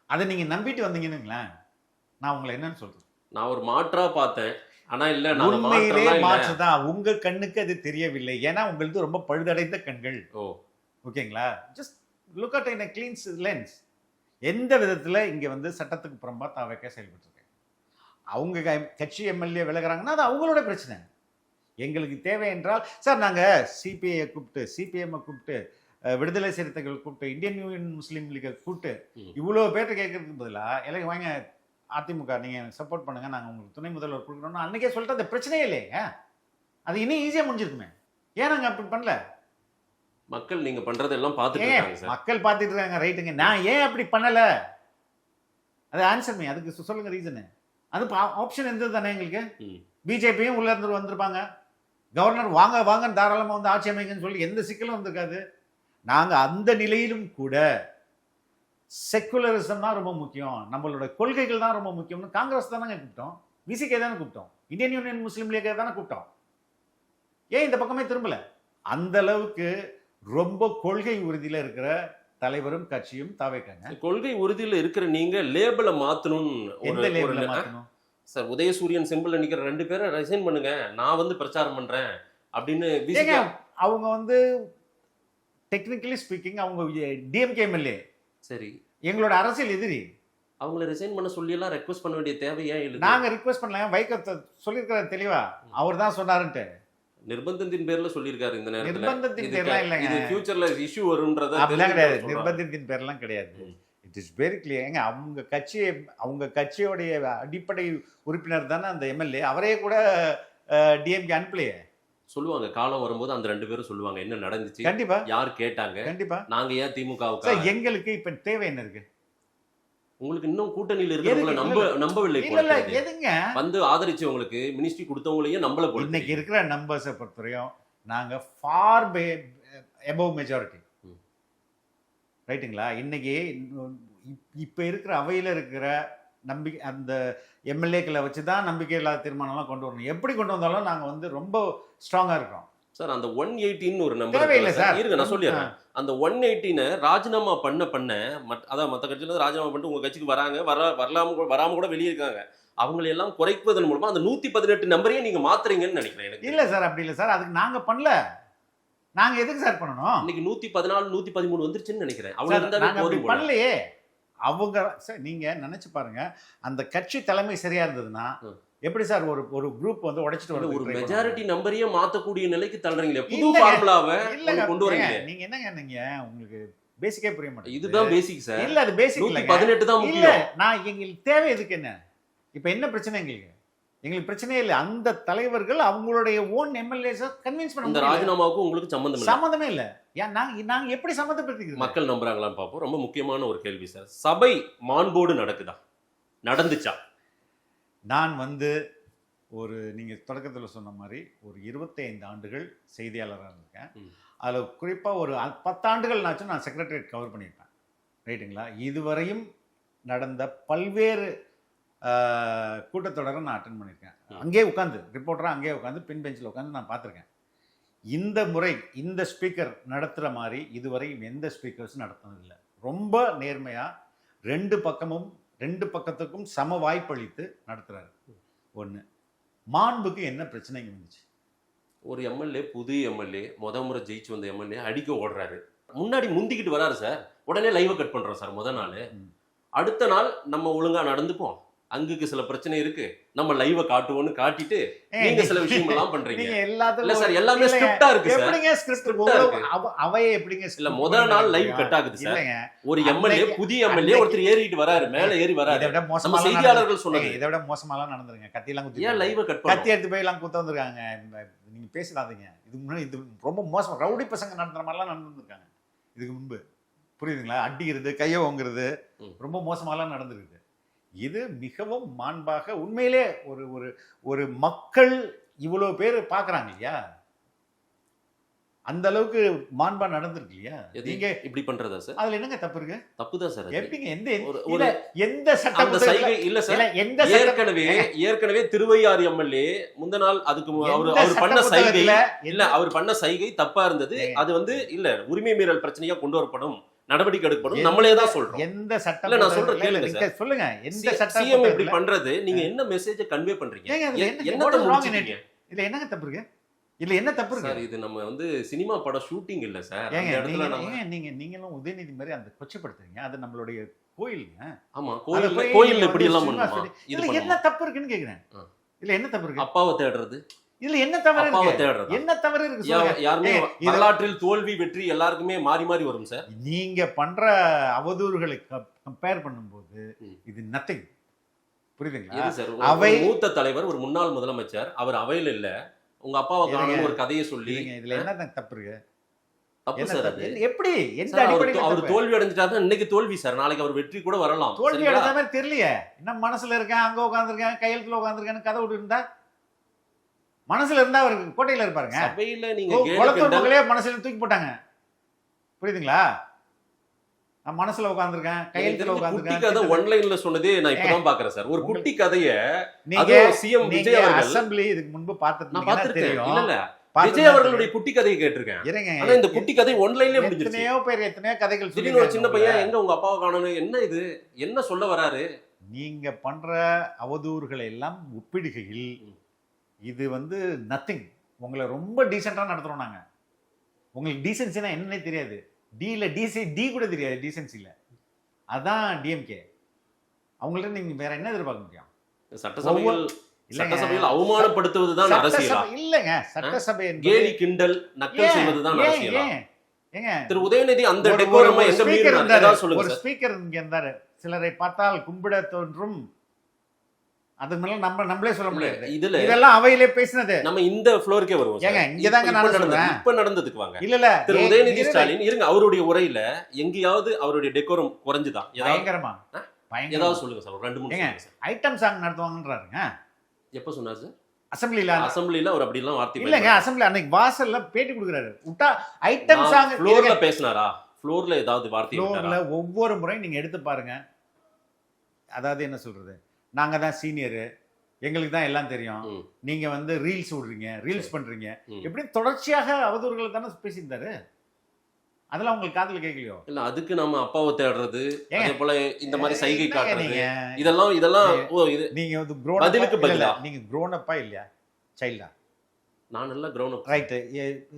அதை நீங்க நம்பிட்டு வந்தீங்கன்னுங்களேன், நான் உங்களை என்னன்னு சொல்றது? நான் ஒரு மாற்றா பார்த்தேன். ஆனா இல்ல நான் உண்மையிலே மாற்றலாம் இல்ல. மாற்றுதான். உங்க கண்ணுக்கு அது தெரியவில்லை, ஏன்னா உங்களுக்கு ரொம்ப பழுதடைந்த கண்கள். ஓ ஓகேங்களா? Just look at in a clean lens. எந்த விதத்துல இங்க வந்து சட்டத்துக்கு புறம்பா தாவேக்கா செயல்பட்டு இருக்காங்க. அவங்க கட்சி எம்எல்ஏ விலகுறாங்கன்னா அது அவங்களோட பிரச்சனை. எங்களுக்கு தேவை என்றால் சார் நாங்க சிபிஐ கூப்பிட்டு, சிபிஎம் கூப்பிட்டு, விடுதலை சிறுத்தைகள் கூப்பிட்டு, இந்தியன் யூனியன் முஸ்லீம் லீகை கூப்பிட்டு இவ்வளவு பேர்ட்ட கேட்கறதுக்கு பதிலா எல்லாம் வாங்க அதிமுக நீங்க சப்போர்ட் பண்ணுங்க, நாங்க உங்களுக்கு துணை முதல்வர் கொடுக்குறோம்னு அன்னைக்கே சொல்லிட்டு அந்த பிரச்சனையே இல்லைங்க. அது இன்னும் ஈஸியா முடிஞ்சிருக்குமே. ஏன் நாங்க அப்படி பண்ணல? மக்கள் நீங்க பண்றதெல்லாம் பார்த்துட்டு ஏன் இருக்காங்க சார். மக்கள் பார்த்துட்டு இருக்காங்க, ரைட்டுங்க. நான் ஏன் அப்படி பண்ணல? அது ஆன்சர் மீ. அதுக்கு சொல்லுங்க ரீசன். அது ஆப்ஷன் இருந்தது தானே எங்களுக்கு. பிஜேபியும் உள்ள இருந்து வந்திருப்பாங்க. கவர்னர் வாங்க வாங்க தாராளமா வந்து ஆட்சி அமைங்கன்னு சொல்லி எந்த சிக்கலும் வந்திருக்காது. நாங்க அந்த நிலையிலும் கூட செக்குலரிசம் தான் ரொம்ப முக்கியம், நம்மளோட கொள்கைகள் தான் ரொம்ப முக்கியம்னு காங்கிரஸ் தானே கூப்பிட்டோம், விசிகே தானே கூப்பிட்டோம், இந்தியன் யூனியன் முஸ்லீம் லீக்கை தானே கூப்பிட்டோம். ஏன் இந்த பக்கமே திரும்பல? அந்த அளவுக்கு ரொம்ப கொள்கை உறுதியில இருக்கிற தலைவரும் கட்சியும் தாவேக்காங்க. கொள்கை உறுதியில இருக்கிற நீங்க லேபிளை மாத்தணும்னு எந்த லேபிள்ல மாத்தணும் சார்? உதயசூரியன் சிம்பிள் நிக்கிற 2 பேரை ரிசைன் பண்ணுங்க, நான் வந்து பிரச்சாரம் பண்றேன் அப்படின்னு ஏங்க, அவங்க வந்து டெக்னிக்கலி ஸ்பீக்கிங் அவங்க டிஎம்கே எம்எல்ஏ, சரி எங்களோட அரசியல் எதிரி. அவங்கள ரிசைன் பண்ண சொல்லி எல்லாம் ரெக்வஸ்ட் பண்ண வேண்டிய தேவை ஏன் எழுது? நாங்க ரிக்வெஸ்ட் பண்ணலாம். வைக்க சொல்லியிருக்கிறார் தெளிவா, அவர் தான் சொன்னாருன்ட்டு. நிர்பந்தத்தின் பேர்ல சொல்லியிருக்காரு. இந்த நேரத்துல நிர்பந்தத்தின் பேர்லாம் இல்லைங்க. இது ஃபியூச்சர்ல இஷ்யூ வரும்ன்றத அப்படிலாம் கிடையாது. நிர்பந்தத்தின் பேர்லாம் கிடையாது. It is very clear. ஏங்க, அவங்க கட்சியோடைய அடிப்படை உறுப்பினர் தானே அந்த எம்எல்ஏ. அவரே கூட டிஎம்கே அனுப்பலையே. சொல்லுவாங்க காலம் வரும்போது அந்த 2 பேரும் சொல்லுவாங்க என்ன நடந்துச்சு, கண்டிப்பா யார் கேட்டாங்க, கண்டிப்பா. நாங்க ஏன் திமுகவுக்கு. சார், எங்களுக்கு இப்ப தேவை என்ன இருக்கு? உங்களுக்கு இன்னும் கூட்டணியில இருக்கிறவங்கள நம்பவில்லை இல்ல இல்ல, போல. எதுங்க வந்து ஆதரிச்சவங்களுக்கு மினிஸ்ட்ரி கொடுத்தவங்களையும் நம்பல போல. இன்னைக்கு இருக்கிற நம்பர்ஸை பொறுத்தவரையும் நாங்க ஃபார் எபவ் மெஜாரிட்டி. ரைட்டுங்களா? இன்னைக்கு இப்ப இருக்கிற அவையில இருக்கிற நம்பிக்கை அந்த எம்எல்ஏக்களை வச்சு தான் நம்பிக்கை இல்லாத தீர்மானம்லாம் கொண்டு வரணும். எப்படி கொண்டு வந்தாலும் நாங்க வந்து ரொம்ப ஸ்ட்ராங்கா இருக்கோம் சார். அந்த 118 ஒரு நம்பர் தேவையில்லை சார். இருங்க நான் சொல்லிடுறேன். அந்த 118 ராஜினாமா பண்ண அதான் மற்ற கட்சியில ராஜினாமா பண்ணிட்டு உங்க கட்சிக்கு வராங்க, வராம கூட வெளியே இருக்காங்க. அவங்களை எல்லாம் குறைப்பதன் மூலமா அந்த 118 நம்பரையே நீங்க மாத்துறீங்கன்னு நினைக்கிறேன் எனக்கு. இல்ல சார், அப்படி இல்ல சார். அதுக்கு நாங்க பண்ணல. நாங்க எதுக்கு சார் பண்ணணும்? இன்னைக்கு 114 113 வந்துருச்சுன்னு நினைக்கிறேன். அவங்க சார், இருந்தாவே நாங்க அப்படி போதும் போல. பண்ணலையே. அவங்க சார், நீங்க நினைச்சு பாருங்க, அந்த கட்சி தலைமை சரியா இருந்ததுன்னா எப்படி சார் ஒரு குரூப் வந்து உடைச்சிட்டு ஒரு வருது? மெஜாரிட்டி நம்பரையே மாத்தக்கூடிய நிலைக்கு தள்ளுறீங்களே, புது இல்லங்க, ஃபார்முலாவை இல்லங்க, கொண்டு வரீங்க. நீங்க என்னங்க, நீங்க உங்களுக்கு பேசிக்கே புரிய மாட்டேங்குது. இதுதான் பேசிக் சார். இல்ல, அது பேசிக் இல்லங்க. 118 தான் இல்ல, முக்கியம். நான் எங்களுக்கு தேவை எதுக்கு என்ன? இப்ப என்ன பிரச்சனை எங்களுக்கு பிரச்சனையே இல்லை. அந்த தலைவர்கள் அவங்களுடைய ஓன் எம்எல்ஏஸ் கன்வின்ஸ் பண்ண இந்த முடியல. ராஜினாமாவுக்கும் உங்களுக்கு சம்பந்தம் இல்ல. சம்பந்தமே இல்ல. ஏன் நாங்க எப்படி சம்பந்தப்படுத்திக்கிறது? மக்கள் நம்புறாங்களான்னு பார்ப்போம். ரொம்ப முக்கியமான ஒரு கேள்வி சார். சபை மாண்போடு நடக்குதா, நடந்துச்சா? நான் வந்து நீங்க தொடக்கத்துல சொன்ன மாதிரி ஒரு 25 ஆண்டுகள் செய்தியாளராக இருக்கேன். அதுல குறிப்பா ஒரு 10 ஆண்டுகள் நான் செக்ரட்டரியேட் கவர் பண்ணியிருப்பேன். ரைட்டுங்களா? இதுவரையும் நடந்த பல்வேறு கூட்டத்தொடரை நான் அட்டன் பண்ணியிருக்கேன். அங்கேயே உட்காந்து ரிப்போர்ட்டராக அங்கேயே உட்காந்து பின் பெஞ்சில் உட்காந்து நான் பார்த்துருக்கேன். இந்த முறை இந்த ஸ்பீக்கர் நடத்துகிற மாதிரி இதுவரையும் எந்த ஸ்பீக்கர்ஸும் நடத்தினதில்லை. ரொம்ப நேர்மையாக 2 பக்கத்துக்கும் சம வாய்ப்பளித்து நடத்துகிறாரு. ஒன்று, மாண்புக்கு என்ன பிரச்சனைங்க வந்துச்சு? ஒரு எம்எல்ஏ, புது எம்எல்ஏ, முறை ஜெயிச்சு வந்த எம்எல்ஏ அடிக்க ஓடுறாரு, முன்னாடி முந்திக்கிட்டு வராரு சார். உடனே லைவை கட் பண்றோம் சார். முத நாள் அடுத்த நாள் நம்ம ஒழுங்கா நடந்துப்போம், அங்குக்கு சில பிரச்சனை இருக்கு, நம்ம லைவ காட்டுவோம்னு காட்டிட்டு நீங்க சில விஷயம் எல்லாம் பண்றீங்க. நீங்க இல்ல எல்லாத்துலயும் சார், எல்லாமே ஸ்கிரிப்டா இருக்கு சார். எப்படிங்க ஸ்கிரிப்ட் Script-ஆ இருக்கு. அவையே எப்படிங்க இல்ல script முதல் நாள் பண்ண லைவ் முடியும்? கட் ஆகுது சார். இல்லைங்க, ஒரு எம்எல்ஏ, அன்னைக்கு- புதிய எம்எல்ஏ ஒருத்தர் ஏறிட்டு வராரு, மேல ஏறி இதை வராரு. விட நம்ம மோசமா செய்தியாளர்கள் சொன்னது இதை விட மோசமாலாம் நடந்துருங்க. கத்தியெல்லாம் குத்தி ஏன் லைவ கட் கத்தி பண்ணி எடுத்து போய் எல்லாம் குத்த வந்திருக்காங்க. நீங்க பேசிடாதீங்க. இதுக்கு முன்னாடி இது ரொம்ப மோசம். ரவுடி பசங்க நடத்துற மாதிரிலாம் நடந்துருக்காங்க இதுக்கு முன்பு. புரியுதுங்களா? அடிக்கிறது, கையை ஓங்குறது ரொம்ப மோசமாலாம் நடந்திருக்கு. இது மிகவும் மாண்பாக உண்மையிலே ஒரு ஒரு ஒரு மக்கள் இவ்வளவு பேர் பாக்குறாங்க இல்லையா, அந்த அளவுக்கு மாண்பா நடந்திருக்கு இல்லையா. நீங்க இப்படி பண்றதா சார்? அதுல என்னங்க தப்பு இருக்கு? தப்புதான் சார். எப்படிங்க எந்த ஒரு- இல்ல, எந்த சட்ட அந்த சைகை இல்ல சார். எந்த சட்ட ஏற்கனவே திருவையாறு எம்எல்ஏ முந்த நாள் அதுக்கு அவர் எந்த அவர் பண்ண சட்ட சைகை புத்தகத்துல இல்ல, அவர் பண்ண சைகை தப்பா இருந்தது. அது வந்து இல்ல, உரிமை மீறல் பிரச்சனையா கொண்டு வரப்படும், நடவடிக்கை எடுக்கப்படும், நம்மளே தான் சொல்றோம். எந்த சட்ட இல்ல, நான் சொல்றேன் புத்தகத்துல கேளுங்க நீங்க சொல்லுங்க. எந்த சட்ட சிஎம் இப்படி புத்தகத்துல பண்றது, நீங்க என்ன மெசேஜ் கன்வே பண்றீங்க? ஏங்க, இதுல என்ன- என்னத்த what is wrong in முடிச்சிட்டீங்க? இதுல என்னங்க தப்பு இருக்கு? இதுல என்ன தப்பு சார், இருக்கு? இது நம்ம வந்து சினிமா படம் ஷூட்டிங் இல்ல சார். அந்த ஏங்க இடத்துல நம்ம நீங்களும் உதயநிதி மாதிரி அந்த கொச்சப்படுத்துறீங்க. அது நம்மளுடைய கோயிலுங்க. ஆமா, அதை கோயில் போய் கோயில்ல நீங்க இப்படி எல்லாம் வந்து பண்ணுமா? சும்மா இது இதுல என்ன பண்ணுமா? தப்பு இருக்குன்னு கேக்குறேன். இதுல என்ன தப்பு இருக்கு? அப்பாவை தேடுறது, இதுல என்ன தவறு அப்பாவை இருக்கு? தேடுறது. என்ன தவறு இருக்கு சொல்லுங்க. யாருமே ஏங்க, இது- வரலாற்றில் தோல்வி வெற்றி எல்லாருக்குமே மாறி மாறி வரும் சார். நீங்க பண்ற அவதூறுகளை கம்பேர் பண்ணும்போது இது நத்திங். புரியுதுங்களா? எது சார்? ஒரு அவை மூத்த தலைவர், ஒரு முன்னாள் முதலமைச்சர், அவர் அவையில இல்ல, உங்க அப்பாவை காணணும் ஒரு கதையை சொல்லி இதுல என்ன தப்பு இருக்கு? தப்பு என்ன சார் தப்பு? அது. எப்படி எந்த சார், அடிப்படையில் அவர் தப்பு? தோல்வி அடைஞ்சிட்டாருன்னா இன்னைக்கு தோல்வி சார், நாளைக்கு அவர் வெற்றி கூட வரலாம். தோல்வி சரிங்களா? அடைஞ்ச மாதிரி தெரியலையே. என்ன மனசுல இருக்கேன், அங்க உட்காந்துருக்கேன், கையெழுத்துல உட்காந்துருக்கேன்னு கதை விட்டு இருந்தா, மனசுல இருந்தா அவர் கோட்டையில இருப்பாருங்க. சபையில நீங்க குளத்தூர் கேள்வி மக்களே மனசுல தூக்கி போட்டாங்க. புரியுதுங்களா? நான் மனசுல உட்காந்துருக்கேன், கையெழுத்துல குட்டி கதை உட்காந்துருக்கேன். ஒன்லைன்ல சொன்னதே நான் இப்பதான் பாக்குறேன் சார். ஒரு குட்டி கதைய நீங்க அதுவும் சிஎம் விஜய் அவர்கள் அசெம்பிளி இதுக்கு முன்பு நான் பார்த்துருக்கீங்கன்னா பார்த்திருக்கேன். தெரியும். இல்ல இல்ல, பார்த்திருந்தா விஜய் அவர்களுடைய குட்டி கதையை கேட்டிருக்கேன். இருங்க. ஆனா இந்த குட்டி கதை ஒன்லைன்லயே முடிஞ்சிருச்சு. எத்தனையோ பேர் எத்தனையோ கதைகள் திடீர்னு ஒரு சின்ன சொல்லிருக்காங்க. பையன் எங்க உங்க அப்பாவை காணணும், என்ன இது, என்ன சொல்ல வராரு? நீங்க பண்ற அவதூறுகளை எல்லாம் ஒப்பிடுகையில் இது வந்து நத்திங். உங்களை ரொம்ப டீசெண்டா நடத்துறோம் நாங்க. உங்களுக்கு டீசென்சினா என்னன்னே தெரியாது. டி கூட தெரியாது டீசென்சில. அதான் டிஎம்கே. அவங்கள்ட்ட நீங்க வேற என்ன எதிர்பார்க்க முடியும்? சட்டசபையில் இல்லைங்க. சட்டசபையில் அவமானப்படுத்துவதுதான் அரசியலா? இல்லங்க, சட்டசபை என்பது- கேலி கிண்டல் நக்கல் ஏன், செய்வதுதான் ஏன், அரசியலா? ஏன்? ஏங்க, திரு உதயநிதி அந்த ஒரு- டெக்கோரமா ஒரு எங்க speaker மீறினார்? இருந்தாரு. ஏதாவது சொல்லுங்க ஒரு சார். ஸ்பீக்கர் இங்க இருந்தாரு. சிலரை பார்த்தால் கும்பிட தோன்றும். அது மேல நம்மளே சொல்ல முடியாது. இதுல இதெல்லாம் அவையிலே பேசினது. நம்ம இந்த ஃப்ளோருக்கே வருவோம் சார். ஏங்க, இங்கதாங்க இப்ப நான் நடந்தது- சொல்றேன். இப்ப நடந்ததுக்கு வாங்க. இல்ல திரு உதயநிதி ஸ்டாலின் இருங்க, அவருடைய உரையில எங்கேயாவது அவருடைய டெக்கோரம் குறைஞ்சுதா? ஏதாவது பயங்கரமா பயங்கரமா. ஏதாவது சொல்லுங்க சார், ஒரு 2-3 ஏங்க, சொல்லுங்க சார். ஐட்டம் சாங் நடத்துவாங்கன்றாருங்க எப்ப சொன்னார் சார்? அசெம்பிளில. அசெம்பிளில அவர் அப்படி எல்லாம் வார்த்தை இல்லங்க, அசெம்பிளி அன்னைக்கு வாசல்ல பேட்டி கொடுக்குறாரு. விட்டா ஐட்டம் சாங் ஃப்ளோர்ல பேசினாரா? ஃப்ளோர்ல ஏதாவது வார்த்தை ஃப்ளோர்ல விட்டாரா? ஒவ்வொரு முறையும் நீங்க எடுத்து பாருங்க. அதாவது என்ன சொல்றது, நாங்க தான் சீனியர், எங்களுக்கு தான் எல்லாம் தெரியும், ம். நீங்க வந்து ரீல்ஸ் விடுறீங்க, ரீல்ஸ் பண்றீங்க, ம். எப்படி தொடர்ச்சியாக அவதூறுகளை தானே பேசியிருந்தாரு. அதெல்லாம் உங்களுக்கு காதுல கேட்கலையோ? இல்ல, அதுக்கு நம்ம அப்பாவை தேடுறது, ஏங்க, அதே போல இந்த மாதிரி சைகை என்னங்க காட்டுறது, நீங்க இதெல்லாம் ஓ இது நீங்க வந்து grown up பதிலுக்கு இல்ல, இல்ல, பதிலா? நீங்க grown up-ஆ இல்லையா, சைல்டா? நான் நல்லா கிரவுண்ட் அப். ரைட்.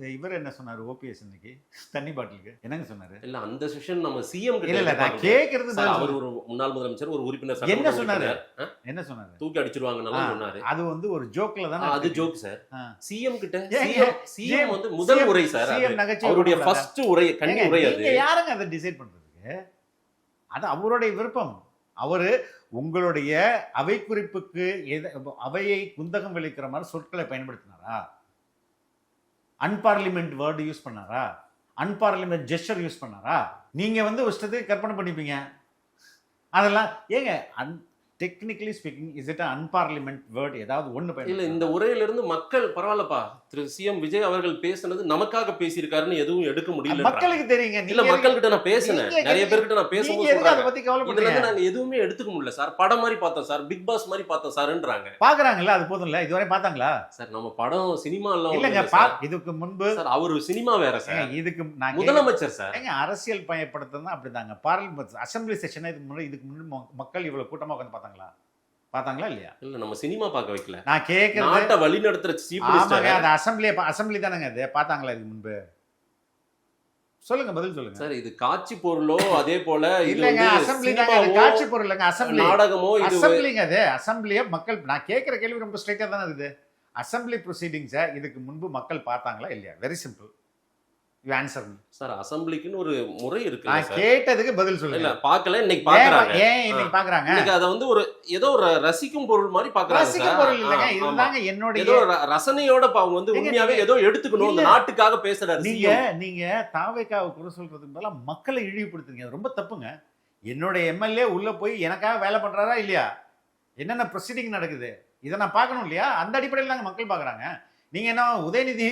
இவர் என்ன சொன்னாரு ஓபிஎஸ் இன்னைக்கு தண்ணி பாட்டிலுக்கு என்னங்க சொன்னாரு? இல்ல, அந்த செஷன் நம்ம சிஎம் இல்ல இல்ல, நான் கிட்ட கேக்குறது சார், பதில் அவர் சொல்லுங்க. ஒரு முன்னாள் முதலமைச்சர், ஒரு உறுப்பினர், என்ன சட்டமன்ற சொன்னாரு? உறுப்பினர், என்ன சொன்னாரு? தூக்கி அடிச்சிருவாங்கன்னு சொன்னாரு. அது வந்து ஒரு ஜோக்ல தானே அது இருக்கு. Joke sir. ஆ. சிஎம் கிட்ட ஏங்க, சிஎம் வந்து முதல் CM உரை சார். CM அது. நகைச்சுவை அவருடைய பண்ணக்கூடாதா? ஃபர்ஸ்ட் உரை, கன்னி ஏங்க, உரை அது. நீங்க யாருங்க அதை டிசைட் பண்றதுக்கு? அது அவருடைய விருப்பம். அவரு உங்களுடைய அவை குறிப்புக்கு அவையை குந்தகம் விளைக்கிற மாதிரி சொற்களை பயன்படுத்தினாரா? அன்பார்லிமெண்ட் வேர்டு யூஸ் பண்ணாரா? அன்பார்லிமெண்ட் ஜெஸ்டர் யூஸ் பண்ணாரா? நீங்க வந்து இஷ்டத்துக்கு கற்பனை பண்ணிப்பீங்க. அதெல்லாம் ஏங்க, technically speaking is it அன்பார்லிமெண்ட் word? ஏதாவது ஒண்ணு இல்ல, இந்த உரையில இருந்து மக்கள் பரவாயில்லப்பா, திரு சிஎம் விஜய் அவர்கள் பேசுனது நமக்காக பேசியிருக்காருன்னு எதுவும் எடுக்க முடியல. மக்களுக்கு தெரியுங்க. இல்ல, மக்கள் கிட்ட நான் பேசினேன், நீங்க நிறைய பேர்கிட்ட நான் நீங்க பேசும்போது எதுக்கு அதை சொல்றாங்க, பத்தி இதுல கவலைப்படுறீங்க? இருந்து நாங்க எதுவுமே எடுத்துக்க முடியல சார், படம் மாதிரி பார்த்தோம் சார், பிக் பாஸ் மாதிரி பார்த்தோம் சார்ன்றாங்க. பாக்குறாங்கல்ல, அது போதும்ல. இதுவரை பார்த்தாங்களா? சார், நம்ம படம் சினிமா எல்லாம் இல்லங்க, ஒண்ணும் இல்ல சார். இதுக்கு முன்பு சார், அவரு சினிமா வேற சார், ஏங்க, இதுக்கு நான் முதலமைச்சர் சார். ஏங்க, அரசியல் பயப்படுத்துறது அப்படிதாங்க. பார்லிமெண்ட் அசெம்பிளி செஷன் இதுக்கு முன்னாடி மக்கள் இவ்வளவு கூட்டமா உட்காந்து பார்த்தாங்களா இல்லையா? இல்ல, நம்ம சினிமா பார்க்க வைக்கல, நான் கேக்குறது. நாட்டை வழி நடத்துற சீஃப் ஆமாங்க, மினிஸ்டர். அந்த அசெம்பிளி தானங்க அது. பார்த்தாங்களா இதுக்கு முன்பு? சொல்லுங்க, பதில் சொல்லுங்க. சார் இது காட்சி பொருளோ அதே போல இது இல்லங்க, வந்து அசெம்பிளி தாங்க, அது சினிமாவோ, காட்சி பொருள் இல்லங்க, அசெம்பிளி. நாடகமோ இது அசெம்பிளிங்க, அது அசெம்பிளியை மக்கள், நான் கேட்குற கேள்வி ரொம்ப ஸ்ட்ரைட்டாக தானே இருக்குது. அசெம்பிளி ப்ரொசீடிங்ஸை இதுக்கு முன்பு மக்கள் பார்த்தாங்களா இல்லையா? Very simple, you answer me. Sir அசெம்பிளிக்குன்னு ஒரு முறை இருக்கு நான் சார். கேட்டதுக்கு பதில் இல்ல சொல்லுங்க. பார்க்கல, இன்னைக்கு பாக்குறாங்க. ஏன் இன்னைக்கு பார்க்குறாங்க? இன்னைக்கு அதை வந்து ஒரு ஏதோ ஒரு ரசிக்கும் பொருள் மாதிரி பாக்குறாங்க ரசிக்க சார். பொருள் இல்லைங்க, ஆமா. இதுதாங்க என்னுடைய. ஏதோ ரசனையோட அவங்க வந்து நீங்க- உண்மையாவே ஏதோ எடுத்துக்கணும், இந்த இல்ல. நாட்டுக்காக பேசுறாரு நீங்க சிஎம். நீங்க தாவேக்காவை குறை சொல்றதுக்கு பதிலா மக்களை இழிவுபடுத்துறீங்க, அது ரொம்ப தப்புங்க. என்னோட எம்எல்ஏ உள்ள போய் எனக்காக வேலை பண்றாரா இல்லையா? என்னென்ன ப்ரொசீடிங் நடக்குது இதை நான் பார்க்கணும் இல்லையா? அந்த அடிப்படையில் தாங்க மக்கள் பார்க்குறாங்க. நீங்க என்ன உதயநிதி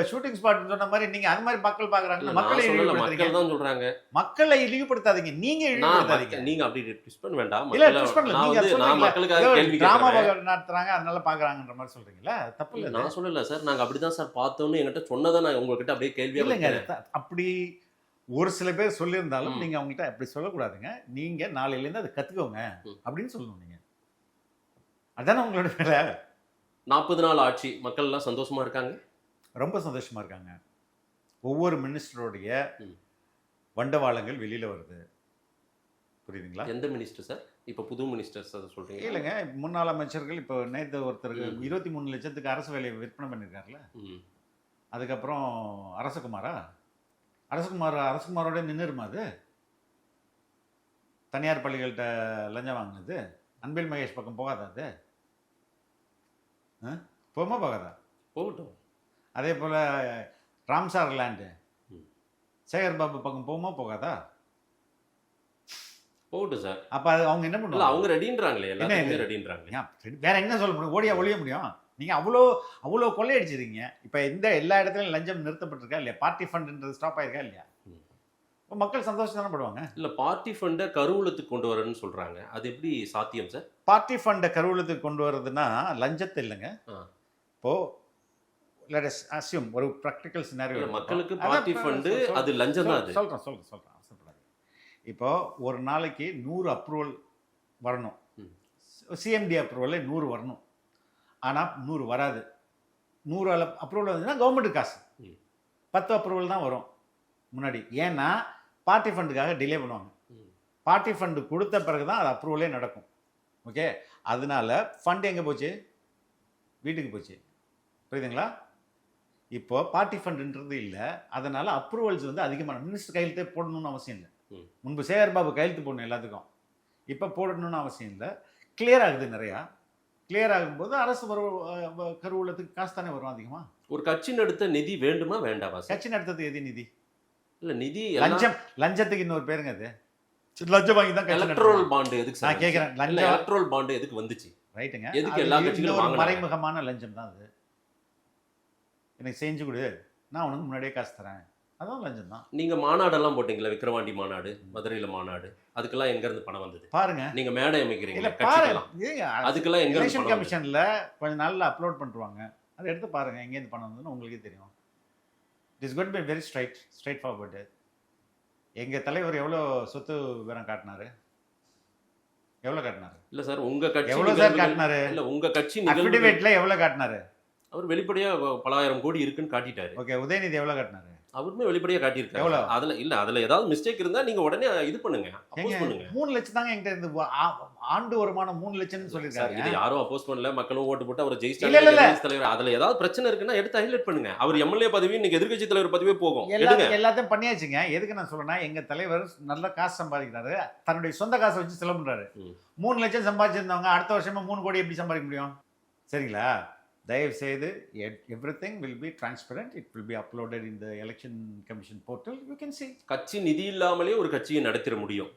ஷூட்டிங் ஸ்பாட் சொன்ன மாதிரி நீங்க அது மாதிரி மக்கள் பார்க்குறாங்க. மக்களை நான் சொல்லல, இழிவுபடுத்துறீங்க. மக்கள் தான் சொல்றாங்க. மக்களை இழிவுபடுத்தாதீங்க, நீங்க இழிவுபடுத்தாதீங்க. நீங்க அப்படி ட்விஸ்ட் பண்ண வேண்டாம். இல்ல மக்களை- ட்விஸ்ட் பண்ணல, நான் நீங்க வந்து நான் சொல்றீங்களா? மக்களுக்காக கேள்வி டிராமா கேட்கிறேன். நடத்துறாங்க அதனால பார்க்கறாங்கன்ற மாதிரி சொல்றீங்களா? தப்பு இல்ல. நான் சொல்லல சார், நாங்க அப்படிதான் சார் பார்த்தோம்னு என்கிட்ட சொன்னதை நான் உங்ககிட்ட அப்படியே கேள்வியா இல்லைங்க, வைக்கிறேன். அப்படி ஒரு சில பேர் சொல்லியிருந்தாலும் ம். நீங்க அவங்ககிட்ட அப்படி சொல்லக்கூடாதுங்க. நீங்க நாளையிலேருந்து அதை கத்துக்கோங்க அப்படின்னு சொல்லணும். நீங்க அதானே உங்களோட வேலை. 40 நாள் ஆட்சி, மக்கள் எல்லாம் சந்தோஷமா இருக்காங்க. ரொம்ப சந்தோஷமா இருக்காங்க. ஒவ்வொரு மினிஸ்டருடைய ம். வண்டவாளங்கள் வெளியில வருது, புரியுதுங்களா? எந்த மினிஸ்டர் சார்? இப்ப புது மினிஸ்டர்ஸ் அதை சொல்றீங்க? இல்லைங்க, முன்னாள் அமைச்சர்கள் இப்போ நேற்று ஒருத்தருக்கு 23 லட்சத்துக்கு அரசு வேலையை விற்பனை பண்ணியிருக்காருல. ம். அதுக்கப்புறம் அரசகுமாரோட நின்றுருமா அது? தனியார் பள்ளிகள்கிட்ட லஞ்சம் வாங்கினது அன்பில் மகேஷ் பக்கம் போகாதா அது? போமா போகாதா? போகட்டும். அதே போல் ராம்சார் லேண்டு ம். சேகர் பாபு பக்கம் போமா போகாதா? போகட்டும் சார். அப்போ அது அவங்க என்ன இல்ல பண்ணுவாங்க? அவங்க ரெடின்றாங்களே, எல்லாத்தையுமே இது? ரெடின்றாங்க. ஏன், வேற என்ன சொல்ல முடியும்? ஓடியா ஒழிய முடியும்? நீங்கள் அவ்வளோ கொள்ளையடிச்சிருக்கீங்க. இப்போ எல்லா இடத்துலையும் லஞ்சம் நிறுத்தப்பட்டிருக்கா இல்லையா? பார்ட்டி ஃபண்டுன்றது ஸ்டாப் ஆயிருக்கா இல்லையா? ம். இப்போ மக்கள் சந்தோஷம் தானே படுவாங்க. இல்ல பார்ட்டி ஃபண்டை கருவூலத்துக்கு கொண்டு வரேன்னு சொல்றாங்க, அது எப்படி சாத்தியம் சார்? பார்ட்டி ஃபண்டை கருவூலத்துக்கு கொண்டு வர்றதுன்னா லஞ்சத்தை இல்லைங்க. ஆ. இப்போ let us assume ஒரு ப்ராக்டிக்கல் சினாரியோ. இல்ல, மக்களுக்கு பார்ட்டி ஃபண்டு அது லஞ்சம் தான். அது சொல்கிறேன் அவசரப்படாது. இப்போ ஒரு நாளைக்கு 100 அப்ரூவல் வரணும். ம். சிஎம்டி அப்ரூவல் 100 வரணும். ஆனால் 100 வராது. 100 அப்ரூவல் வந்துன்னா கவர்மெண்ட் காசு. ம். 10 அப்ரூவல் தான் வரும் முன்னாடி. ஏன்னா பார்ட்டி ஃபண்டுக்காக டிலே பண்ணுவாங்க. ம். பார்ட்டி ஃபண்டு கொடுத்த பிறகு தான் அது அப்ரூவலே நடக்கும். ஓகே, அதனால ஃபண்டு எங்கே போச்சு? வீட்டுக்கு போச்சு, புரியுதுங்களா? இப்போ பார்ட்டி ஃபண்டுன்றது இல்லை, அதனால அப்ரூவல்ஸ் வந்து அதிகமான மினிஸ்டர் கையெழுத்தே போடணும்னு அவசியம் இல்லை. ம். முன்பு சேகர் பாபு கையெழுத்து போடணும் எல்லாத்துக்கும், இப்போ போடணும்னு அவசியம் இல்லை. கிளியர் ஆகுது, நிறையா கிளியர் ஆகும்போது அரசு கருவூலத்துக்கு காசு தானே வரும் அதிகமாக. ஒரு கட்சி நடத்த நிதி வேண்டுமா வேண்டாமா சார்? கட்சி நடத்துறது எது நிதி? இல்ல நிதி லஞ்சத்துக்கு இன்னொரு பேருங்க அது. லஞ்சம் வாங்கி தான் கட்சி எலக்ட்ரல் நடத்துறாங்க. பாண்ட் எதுக்கு சார்? நான் கேட்குறேன், இல்ல லஞ்சம் எலக்ட்ரல் பாண்ட் எதுக்கு வந்துச்சு? ரைட்டுங்க. எதுக்கு அது எல்லா இந்த கட்சிகளும் ஒரு வாங்குனாங்க? மறைமுகமான லஞ்சம் தான் அது. எனக்கு செஞ்சு கொடு, நான் உனக்கு முன்னாடியே காசு தரேன், அதான் லஞ்சம் தான். நீங்க மாநாடெல்லாம் போட்டீங்களா? விக்கிரவாண்டி மாநாடு, மதுரையில மாநாடு, அதுக்கெல்லாம் எங்க இருந்து பணம் வந்தது? பாருங்க, நீங்க மேடை இல்ல அமைக்கிறீங்க பாருங்க, கட்சிக்கெல்லாம், அதுக்கெல்லாம் எங்க இருந்து எலெக்ஷன் பணம் வந்தது? கமிஷன்ல கொஞ்ச நாள்ல அப்லோட் பண்ணிடுவாங்க, அதை எடுத்து பாருங்க எங்கேருந்து பணம் வந்ததுன்னு உங்களுக்கே தெரியும். It is good bye very straight forward. எங்க தலைவர் எவ்வளோ சொத்து விவரம் காட்டினாரு? எவ்வளோ காட்டினாரு? இல்ல சார், உங்க கட்சி எவ்வளோ சார் நிகழ்வுகள்- காட்டினாரு? இல்ல உங்க கட்சி நிகழ்வுகள் அஃபிடவிட்ல எவ்வளோ காட்டினாரு? அவர் வெளிப்படையா பல ஆயிரம் கோடி இருக்குன்னு காட்டிட்டாரு. ஓகே, உதயநிதி எவ்வளோ காட்டினாரு? அவருமே வெளிப்படையா காட்டியிருக்காரு. எவ்வளவு? அதுல ஏதாவது மிஸ்டேக் இருந்தா நீங்க உடனே இது பண்ணுங்க, அப்போஸ் ஏங்க, பண்ணுங்க. 3 லட்சம் தாங்க என்கிட்ட இருந்து ஆண்டு வருமானம் 3 லட்சம்னு சார், சொல்லியிருக்காரு. இது யாரும் அப்போஸ் பண்ணல, மக்களும் ஓட்டு போட்டு அவர் இல்ல, ஜெயிச்சாங்க இல்ல. தலைவர். அதுல ஏதாவது பிரச்சனை இருக்குன்னா எடுத்து ஹைலைட் பண்ணுங்க. அவர் எம்எல்ஏ பதவி இன்னைக்கு எதிர்க்கட்சி தலைவர் பதவியே போகும், எடுங்க. எல்லாத்தையும் பண்ணியாச்சுங்க. எதுக்கு நான் சொல்றேன்னா, எங்க தலைவர் நல்ல காசு சம்பாதிக்கிறாரு, தன்னுடைய சொந்த காசை வச்சு செலவு பண்றாரு. ம். 3 லட்சம் சம்பாதிச்சிருந்தவங்க அடுத்த வருஷமா 3 கோடி எப்படி சம்பாதிக்க முடியும்? சரிங்களா? தயவு செய்து everything will be transparent, it will be uploaded in the election commission portal, you can see. கட்சி நிதி இல்லாமலே ஒரு கட்சியை நடத்திட முடியும்.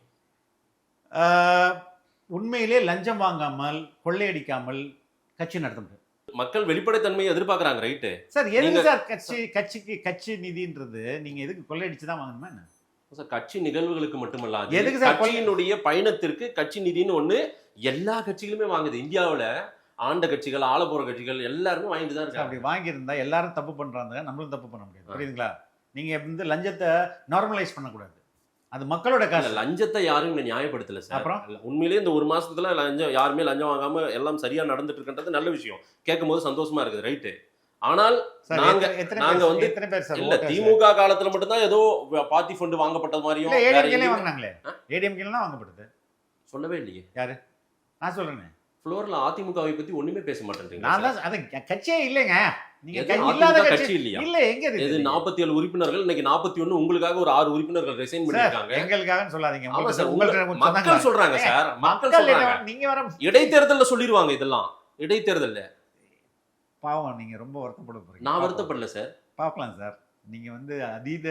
உண்மையிலே லஞ்சம் வாங்காமல் கொள்ளையடிக்காமல் கட்சி நடத்த முடியும். மக்கள் வெளிப்படைத்தன்மையை எதிர்பார்க்கறாங்க, ரைட்டு? சார், எதுக்கு நீங்க- சார் கட்சி நிதின்றது? நீங்க எதுக்கு கொள்ளையடிச்சு தான் வாங்கணுமா என்ன? சார், கட்சி நிகழ்வுகளுக்கு மட்டுமல்லாது எதுக்கு சார் கட்சியினுடைய பயணத்திற்கு கட்சி நிதின்னு ஒண்ணு எல்லா கட்சிகளுமே வாங்குது. இந்தியாவுல ஆண்ட கட்சிகள், ஆள போற கட்சிகள் எல்லாருமே வாங்கிட்டு தான் அப்படி இருக்காங்க. வாங்கியிருந்தா எல்லாரும் தப்பு பண்றாங்க, நம்மளும் தப்பு பண்ண முடியாது, புரியுதுங்களா? நீங்க வந்து லஞ்சத்தை நார்மலைஸ் பண்ணக்கூடாது, அது மக்களோட இல்ல, காசு. லஞ்சத்தை யாரும் இங்க நியாயப்படுத்தல சார். அப்புறம்? இல்ல, உண்மையிலேயே இந்த ஒரு மாசத்துல யாருமே லஞ்சம் வாங்காம எல்லாம் சரியா நடந்துட்டு இருக்குன்றது நல்ல விஷயம், கேட்கும் போது சந்தோஷமா இருக்குது, ரைட்டு? ஆனால் சார், நாங்க எத்தனை நாங்க பேர் வந்து எத்தனை பேர் சார் இல்ல voters? திமுக காலத்துல மட்டும்தான் ஏதோ பாத்தி ஃபண்ட் வாங்கப்பட்டது மாதிரியும் இல்ல, வேற ADMK-லயும் எங்கேயுமே வாங்குனாங்களே. ADMK-லாம் வாங்கப்படுது. சொல்லவே இல்லையே. யாரு? நான் சொல்றேனே. ஃப்ளோர்ல அதிமுகவை பத்தி ஒண்ணுமே பேச மாட்டேன்றீங்க நான் சார். தான் அது கட்சியே இல்லைங்க. நீங்க எது இல்லாத அதிமுக கட்சி கட்சி இல்லையா? இல்ல, எங்க இது இருக்கு? 47 உறுப்பினர்கள் இன்னைக்கு 41 உங்களுக்காக ஒரு 6 உறுப்பினர்கள் ரிசைன் சார், பண்ணிருக்காங்க. எங்களுக்காக சொல்லாதீங்க. ஆமா உங்களுக்கு சார், உங்களுக்கு மக்கள் சொன்னாங்களா? சொல்றாங்க சார், மக்கள் சொல்றாங்க. நீங்க வர இடைத்தேர்தல்ல சொல்லிருவாங்க இதெல்லாம். இடைத்தேர்தல்ல பாவம், நீங்க ரொம்ப வருத்தப்பட போறீங்க. நான் வருத்தப்படல சார். பார்க்கலாம் சார். நீங்க வந்து அதீத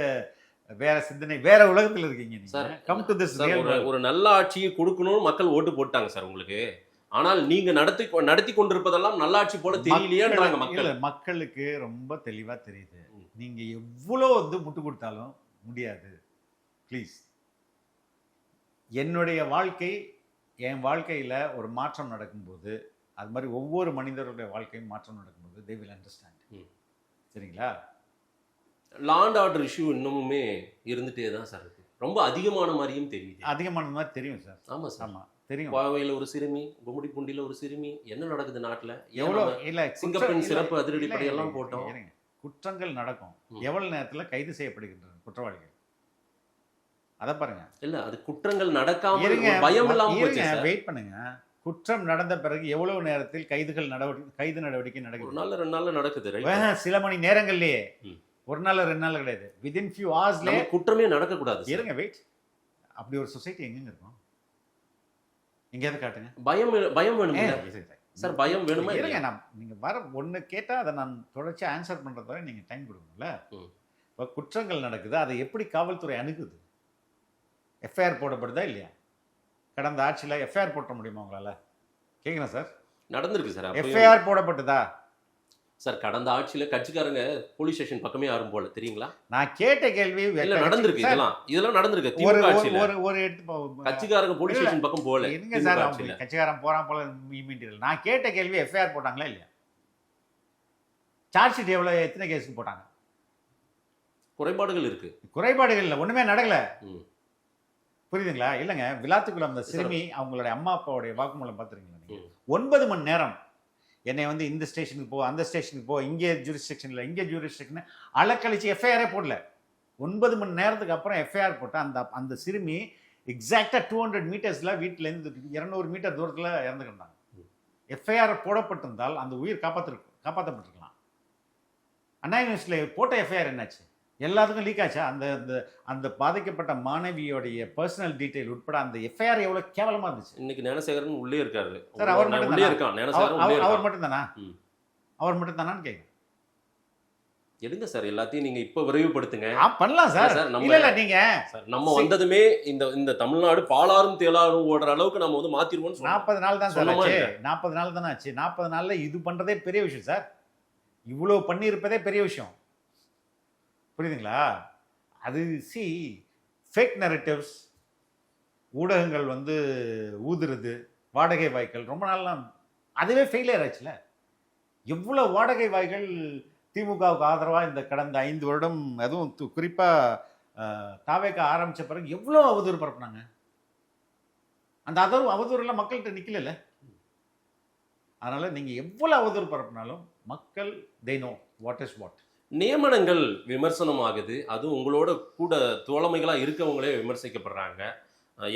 வேற சிந்தனை, வேற உலகத்துல இருக்கீங்க சார், நீங்க. Come to this sir, real ஒரு நல்ல ஆட்சியை கொடுக்கணும்னு மக்கள் ஓட்டு போட்டாங்க சார் உங்களுக்கு. ஆனால் நீங்க நடத்தி கொண்டிருப்பதெல்லாம் நல்லாட்சி போல தெரியலையேன்றாங்க மக்கள். மக்களுக்கு ரொம்ப தெளிவா தெரியுது. நீங்க எவ்வளோ வந்து முட்டு கொடுத்தாலும் முடியாது. ப்ளீஸ், என்னுடைய வாழ்க்கை, என் வாழ்க்கையில ஒரு மாற்றம் நடக்கும்போது, அது மாதிரி ஒவ்வொரு மனிதர்களுடைய வாழ்க்கையும் மாற்றம் நடக்கும்போது they will understand. சரிங்களா? லா அண்ட் ஆர்டர் இஷ்யூ இன்னமுமே இருந்துட்டே தான் சார் இருக்கு. ரொம்ப அதிகமான மாதிரியும் தெரியுது. அதிகமான மாதிரி தெரியும் சார். ஆமா சார். ஆமா தெரியும். கோவையில் ஒரு சிறுமி, கும்மிடிப்பூண்டியில் ஒரு சிறுமி, என்ன நடக்குது நாட்டுல? எவ்வளோ இல்ல சிங்கப்பெண் இல்ல, சிறப்பு இல்ல, அதிரடிப்படை எல்லாம் இல்ல, போட்டோம். இருங்க. குற்றங்கள் நடக்கும். எவ்வளவு நேரத்துல கைது செய்யப்படுகின்றன குற்றவாளிகள்? அத பாருங்க. இல்ல, அது குற்றங்கள் நடக்காம இருங்க, ஒரு பயம் இல்லாம போச்சு இருங்க, சார். வெயிட் பண்ணுங்க. குற்றம் நடந்த பிறகு எவ்வளவு நேரத்தில் கைது நடவடிக்கை ஒரு நடக்குது? நாள்ல 2 நாள்ல நடக்குது, ரைட்? சில மணி நேரங்கள்லயே. ம். ஒரு நாள் 2 நாள் கிடையாது. வித்தின் ஃபியூ ஹவர்ஸ்ல. நம்ம குற்றமே நடக்க கூடாது சார். இருங்க, வெயிட். அப்படி ஒரு சொசைட்டி எங்கங்க இருக்கும்? எங்கேயாவது காட்டுங்க. பயம் வேணும் ஏன் சார், பயம் வேணுமா? இருங்க, நான் நீங்க வர ஒண்ணு கேட்டா அதை நான் தொடர்ச்சி ஆன்சர் பண்றது வரை நீங்க டைம் கொடுக்கணும்ல. ம். இப்போ குற்றங்கள் நடக்குது, அதை எப்படி காவல்துறை அணுகுது? எஃப்ஐஆர் போடப்படுதா இல்லையா? கடந்த ஆட்சியில் எஃப்ஐஆர் போட்ட முடியுமா உங்களால? கேட்குறேன் சார். நடந்திருக்கு சார். அப்பயும் எஃப்ஐஆர் போடப்பட்டதா? சார், கடந்த ஆட்சியில கட்சிக்காரங்க போலீஸ் ஸ்டேஷன் பக்கமே யாரும் போல, தெரியுங்களா? நான் கேட்ட கேள்வி இல்ல, நடந்திருக்கு. சார், இதெல்லாம் நடந்திருக்கு. ஒரு திமுக ஆட்சியில ஒரு எடுத்து கட்சிக்காரங்க போலீஸ் இல்ல, ஸ்டேஷன் பக்கம் போல. இருங்க திமுக சார், ஆட்சியில. அவங்க கட்சிக்காரன் போறான் போல மீட்டில் நான் கேட்ட கேள்வி எஃப்ஐஆர் போட்டாங்களா இல்லையா? சார்ஜ் ஷீட் எத்தனை கேஸுக்கு போட்டாங்க? குறைபாடுகள் இருக்கு. குறைபாடுகள் இல்லை, ஒண்ணுமே நடக்கல. ம். புரியுதுங்களா? இல்லைங்க, விளாத்துக்குள்ள அந்த சிறுமி அவங்களுடைய அம்மா அப்பாவுடைய வாக்குமூலம் பார்த்துருக்கீங்களா நீங்க? ம். 9 மணி நேரம் என்னை வந்து இந்த ஸ்டேஷனுக்கு போ, அந்த ஸ்டேஷனுக்கு போ, இங்கே ஜூரிஸ்டிக்ஷன்ல, இங்கே ஜூரிஸ்டிக்ஷன் அலக்கழிச்சு எஃப்ஐஆரே போடல. 9 மணி நேரத்துக்கு அப்புறம் எஃப்ஐஆர் போட்ட அந்த சிறுமி எக்ஸாக்டா 200 மீட்டர்ஸ்ல வீட்டிலேருந்து 200 மீட்டர் தூரத்தில் இறந்துக்கிட்டாங்க. எஃப்ஐஆர் போடப்பட்டிருந்தால் அந்த உயிர் காப்பாற்றப்பட்டிருக்கலாம். அண்ணா யூனிவர்சிட்டியில் போட்ட எஃப்ஐஆர் என்னாச்சு? எல்லாத்துக்கும் லீக் ஆச்சா? அந்த அந்த பாதிக்கப்பட்ட மாணவியோடைய பர்சனல் டீடைல் உட்பட அந்த எஃப்ஐஆர் எவ்வளவு கேவலமா இருந்துச்சு. இன்னைக்கு ஞானசேகரன் உள்ளே இருக்காரு. சார், அவர் மட்டும் உள்ளே இருக்கான். ஞானசேகரன் உள்ளே அவர் இருக்கான். மட்டும் தானா? ம். அவர் மட்டும் தானான்னு கேட்குறேன். எடுங்க சார், எல்லாத்தையும் நீங்க இப்ப விரைவுபடுத்துங்க. பண்ணலாம் சார். சார், நம்ம இல்ல நீங்க சார், நம்ம வந்ததுமே இந்த தமிழ்நாடு பாலாறும் தேலாறும் ஓடுற அளவுக்கு நம்ம வந்து மாத்திருவோம்னு 40 நாள் தான் சார் சொன்னமா ஆச்சு. இல்லையா? 40 நாள் தானே ஆச்சு. 40 நாள்ல இது பண்றதே பெரிய விஷயம் சார். இவ்வளவு பண்ணியிருப்பதே பெரிய விஷயம். புரியுதுங்களா? அது ஃபேக் நரேட்டிவ்ஸ், ஊடகங்கள் வந்து ஊதுறது, வாடகை வாய்க்கள் ரொம்ப நாள்லாம் அதுவே ஃபெயிலியர் ஆச்சுல. எவ்வளவு வாடகை வாய்கள் திமுகவுக்கு ஆதரவாக இந்த கடந்த 5 வருடம், அதுவும் குறிப்பா தாவேக ஆரம்பிச்ச பிறகு எவ்வளோ அவதூறு பரப்புனாங்க. அந்த அவதூறுலாம் மக்கள்கிட்ட நிக்கல. அதனால நீங்க எவ்வளவு அவதூறு பரப்புனாலும் மக்கள் they know what is what. நியமனங்கள் விமர்சனம் ஆகுது. அது உங்களோட கூட தோழமைகளா இருக்கவங்களே விமர்சிக்கப்படுறாங்க.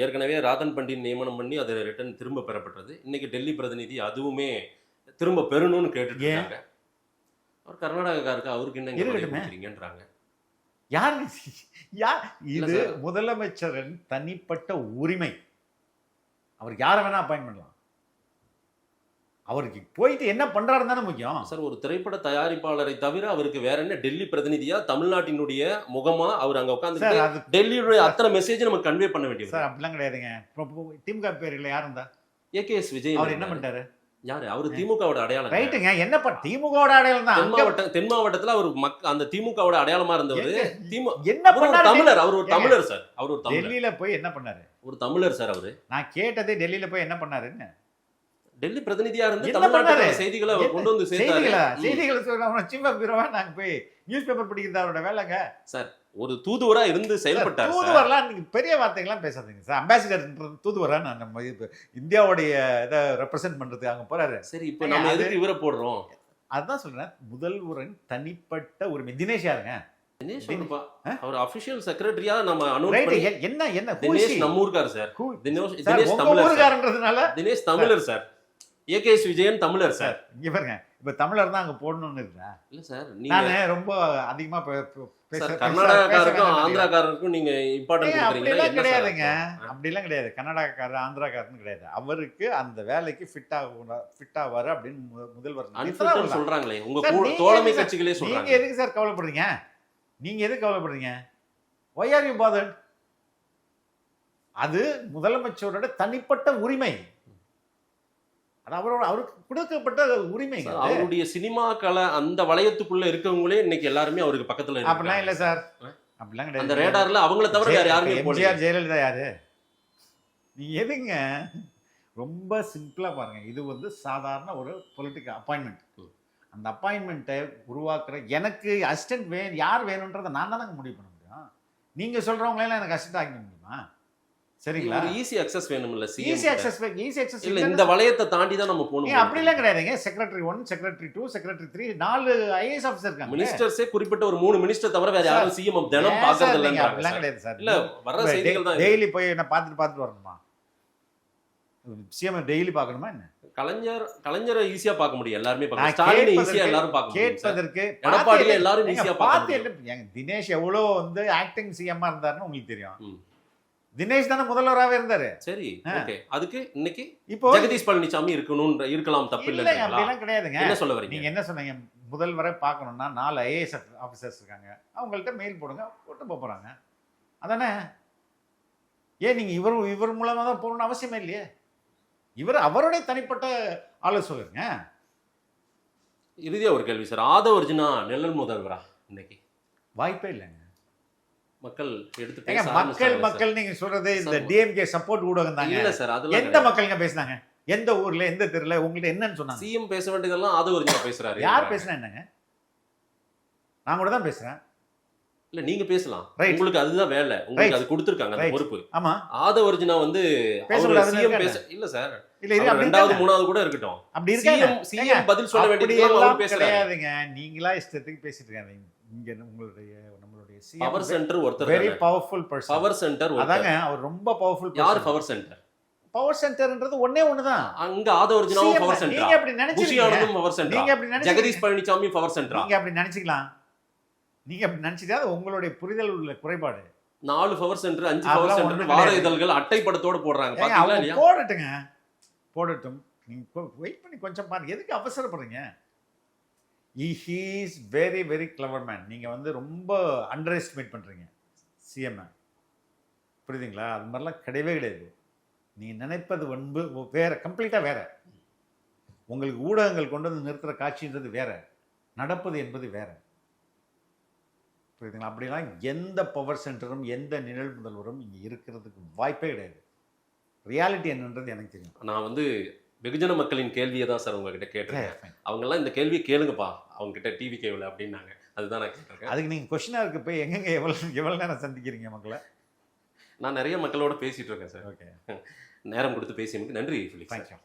ஏற்கனவே ராதன் பண்டிட் நியமனம் பண்ணி அது ரிட்டர்ன் திரும்ப பெறப்பட்டது. இன்னைக்கு டெல்லி பிரதிநிதி அதுவுமே திரும்ப பெறணும்னு கேட்டுட்டு இருக்காங்க. அவர் கர்நாடகாருக்கு அவருக்கு என்ன கொடுக்குறீங்கன்றாங்க. யார் இல்ல இது? சார். முதலமைச்சரின் தனிப்பட்ட உரிமை. அவர் யாரை வேணா அப்பாயின்ட் பண்ணலாம். அவருக்கு போயிட்டு என்ன பண்றாருன்னு தானே முக்கியம். சார், ஒரு திரைப்பட தயாரிப்பாளரை தவிர அவருக்கு வேற என்ன டெல்லி பிரதிநிதியா, தமிழ்நாட்டினுடைய முகமா அவர் அங்க சார், உட்கார்ந்து அது டெல்லியுடைய அத்தனை மெசேஜ் நமக்கு கன்வே பண்ண வேண்டியது. சார் அப்படிலாம் கிடையாதுங்க. திமுக பேர்ல யார் இருந்தா? ஏகேஎஸ் விஜய் அவர் என்ன பண்ணிட்டாரு? யாரு? அவரு திமுகவோட அடையாளம். ரைட்டுங்க. என்ன திமுகவோட அடையாளம் தான். தென் மாவட்டத்துல அவர் அந்த திமுகவோட அடையாளமா இருந்தவர். என்ன அவர் ஒரு பண்ணாரு? தமிழர். அவர் ஒரு தமிழர் சார். அவர் ஒரு தமிழர். டெல்லியில போய் என்ன பண்ணாரு? ஒரு தமிழர் சார் அவரு. நான் கேட்டதே டெல்லியில போய் என்ன பண்ணாருன்னு. டெல்லி பிரதிநிதியா இருந்து என்ன தமிழ்நாட்டுல பண்ணாரு? செய்திகளை அவர் கொண்டு வந்து சேர்த்தாரு. செய்திகளை சொல்றவங்க சீஃப் ஆஃப் பீரோவா நாங்க போய் நியூஸ் பேப்பர் படிக்கிறது அவரோட வேலைங்க. சார், ஒரு தூதுவரா இருந்து செயல்பட்டார். தூதுவரெல்லாம் நீங்க பெரிய வார்த்தைகள்லாம் பேசாதீங்க சார். அம்பாசிடர் தூதுவரா நம்ம இந்தியாவுடைய இதை ரெப்ரசென்ட் பண்றதுக்கு அங்க போறாரு. சரி, இப்போ நம்ம எதுக்கு இவரை போடுறோம்? அதான் சொல்றேன், முதல்வரின் தனிப்பட்ட உரிமை. தினேஷ் யாருங்க? தினேஷ் ஒண்ணுப்பா. அவர் அபிஷியல் செக்ரட்டரியா நம்ம அனௌன்ஸ் ரைட். பண்ணி என்ன தினேஷ் நம்ம ஊர்க்கார் sir. Who? Dinesh sir, Dinesh உங்க தமிழர் சார். ஊருக்காரன்றதுனால தினேஷ் தமிழர் சார். ஏகேஎஸ் விஜயன் தமிழர் சார். இங்க பாருங்க, இப்ப தமிழர் தான் அங்க போடணும்னு இருக்கா? இல்ல சார், நீங்க நானு ரொம்ப அதிகமா சார் கர்நாடகாக்காரருக்கும் ஆந்திராக்காரருக்கும் நீங்க இம்பார்ட்டன்ட் கொடுக்குறீங்களா? அப்படிலாம் என்ன கிடையாதுங்க, சார்? அப்படிலாம் கிடையாது. கர்நாடகாக்காரர் ஆந்திராக்காரன்னு கிடையாது. அவருக்கு அந்த வேலைக்கு ஃபிட் ஆவாரு அப்படின்னு முதல்வர் அன்ஃபிட்னு சொல்றாங்களே உங்க சார், நீங்க தோழமை எதுக்கு சார் கட்சிகளே நீங்க சொல்றாங்க. எதுக்கு சார் கவலைப்படுறீங்க? நீங்க எதுக்கு கவலைப்படுறீங்க? Why are you bothered? அது முதலமைச்சரோட தனிப்பட்ட உரிமை. அது அவருக்கு கொடுக்கப்பட்ட உரிமை. சார், அவருடைய சினிமா கலை அந்த வளையத்துக்குள்ள இருக்கவங்களே இன்னைக்கு எல்லாருமே அவருக்கு பக்கத்துல அப்படிலாம் இல்ல இருக்காங்க. சார், அப்படிலாம் கிடையாது. அந்த ரேடார்ல அவங்கள தவிர வேற யாருமே போடல. எம்ஜிஆர் ஜெயலலிதா யாரு? நீ எதுங்க? ரொம்ப சிம்பிளா பாருங்க, இது வந்து சாதாரண ஒரு பொலிட்டிக்கல் அப்பாயின்மெண்ட். அந்த அப்பாயின்மெண்ட்டை உருவாக்குற எனக்கு அசிஸ்டன்ட் யார் வேணுன்றதை நான் தானே முடிவு பண்ண முடியும். நீங்க சொல்றவங்களெல்லாம் எனக்கு அசிஸ்டன்ட் ஆக்க முடியுமா? சரிங்களா? ஒரு ஈஸி அக்சஸ் வேணும்ல சிஎம். ஈஸி அக்சஸ் இல்ல இந்த வளையத்தை தாண்டி தான் நம்ம போணும். அப்படிலாம் கிடையாதுங்க. Secretary 1, secretary 2, secretary 3, 4 IAS officer இருக்காங்க. மினிஸ்டர்ஸே குறிப்பிட்ட ஒரு 3 மினிஸ்டர் தவிர வேற யாரும் சிஎம் தினம் பாக்குறது இல்ல. அப்படிலாம் கிடையாது சார். இல்ல வர்ற செய்திகள் தான். டெய்லி போய் என்ன பார்த்துட்டு வரணுமா? சிஎம் டெய்லி பார்க்கணுமா என்ன? கலைஞரை ஈஸியா பார்க்க முடியும், எல்லாருமே பார்க்க. ஸ்டாலின் ஈஸியா எல்லாரும் பார்க்க முடியும். கேட்பதற்கு எடப்பாடியை எல்லாரும் ஈஸியா பார்க்க முடியும். தினேஷ் எவ்வளவு வந்து ஆக்டிங் சிஎம் இருந்தாருன்னு உங்களுக்கு தெரியும். தினேஷ் தானே முதல்வராகவே இருந்தாரு. சரி, ஓகே. அதுக்கு இன்னைக்கு இப்போ ஜெகதீஷ் பழனிசாமி இருக்கலாம், தப்பு இல்ல. அப்படிலாம் கிடையாதுங்க. என்ன சொல்ல வரீங்க? நீங்க என்ன சொன்னீங்க? முதல்வரை பார்க்கணும்னா 4 ஐஏஎஸ் ஆஃபீஸர்ஸ் இருக்காங்க, அவங்கள்ட்ட மெயில் போடுங்க, போட்டு போறாங்க. அதானே? ஏன் நீங்க இவர் மூலமா தான் போகணும்னு அவசியமே இல்லையே. அவருடைய தனிப்பட்ட ஆலோசகருங்க. இறுதியா ஒரு கேள்வி சார், ஆதவ அர்ஜுனா நிழல் முதல்வரா இன்னைக்கு? வாய்ப்பே இல்லைங்க. மக்கள் எடுத்து மக்கள் நீங்க சொல்றது இந்த டிஎம்கே சப்போர்ட் ஊடகம் தாங்க. இல்ல சார், அதெல்லாம் எந்த மக்களுங்க பேசுனாங்க? எந்த ஊர்ல, எந்த தெருல உங்கள்ட்ட என்னன்னு சொன்னாங்க? சிஎம் பேச வேண்டியதெல்லாம் ஆதவ அர்ஜுனா பேசுறாரு. யார் பேசுனா என்னங்க? நான் கூட தான் பேசுறேன். இல்ல நீங்க பேசலாம், உங்களுக்கு அதுதான் வேலை, உங்களுக்கு அது கொடுத்திருக்காங்க அந்த பொறுப்பு. ஆமா, ஆதவ அர்ஜுனா வந்து சிஎம் பேச இல்ல சார். இல்ல இது ரெண்டாவது மூணாவது கூட இருக்கட்டும், அப்படி இருக்காங்க. சிஎம் பதில் சொல்ல வேண்டியது அவர் பேசுறாரு. கிடையாதுங்க, நீங்களா இஷ்டத்துக்கு பேசிட்டு இருக்காங்க. இங்க நம்மளுடைய சிஎம் பவர் சென்டர் ஒருத்தர், very powerful person. Power centre அதாங்க, அவர் ரொம்ப பவர்ஃபுல். யார் பவர் சென்டர்? பவர் சென்டர்ன்றது ஒண்ணே ஒண்ணுதான். அங்க ஆதவ அர்ஜுனாவும் பவர் சென்டர். நீங்க அப்படி நினைச்சீங்க. Power center. நீங்க அப்படி நினைச்சீங்க. Jagadish Palaniswami power center. நீங்க அப்படி நினைச்சுக்கலாம். நீங்க அப்படி நினைச்சிட்டா உங்களுடைய புரிதல் உள்ள குறைபாடு. 4 பவர் சென்டர், 5 பவர் சென்டர் வார இதழ்கள் அட்டைப்படத்தோட போடுறாங்க. பாத்தீங்களா இல்லையா? போடட்டுங்க, போடட்டும். நீங்க வெயிட் பண்ணி கொஞ்சம் பாருங்க. எதுக்கு அவசரப்படுறீங்க? he is very very clever man. நீங்க வந்து ரொம்ப அண்டர் எஸ்டிமேட் பண்றீங்க சிஎம். புரியுதுங்களா? அது மாதிரிலாம் கிடையவே கிடையாது. நீங்க நினைப்பது வந்து வேற, கம்ப்ளீட்டா வேற. உங்களுக்கு ஊடகங்கள் கொண்டு வந்து நிறுத்துற காட்சின்றது வேற, நடப்பது என்பது வேற. புரியுதுங்களா? அப்படிலாம் எந்த பவர் சென்டரும் எந்த நிழல் முதல்வரும் இங்கே இருக்கிறதுக்கு வாய்ப்பே கிடையாது. ரியாலிட்டி என்னன்றது எனக்கு தெரியும். நான் வந்து வெகுஜன மக்களின் கேள்வியை தான் சார் உங்ககிட்ட கேட்டிருக்கேன். அவங்கெல்லாம் இந்த கேள்வியை கேளுங்கப்பா அவங்க கிட்ட டிவி கேவல அப்படின்னாங்க. அதுதான் நான் கேட்டிருக்கேன். அதுக்கு நீங்கள் கொஸ்டினாக இருக்கு போய் எங்கெங்க எவ்வளோ நேரம் சந்திக்கிறீங்க மக்களை? நான் நிறைய மக்களோட பேசிட்டு இருக்கேன் சார். ஓகே, நேரம் கொடுத்து பேசியதுக்கு நன்றி. தேங்க்யூ.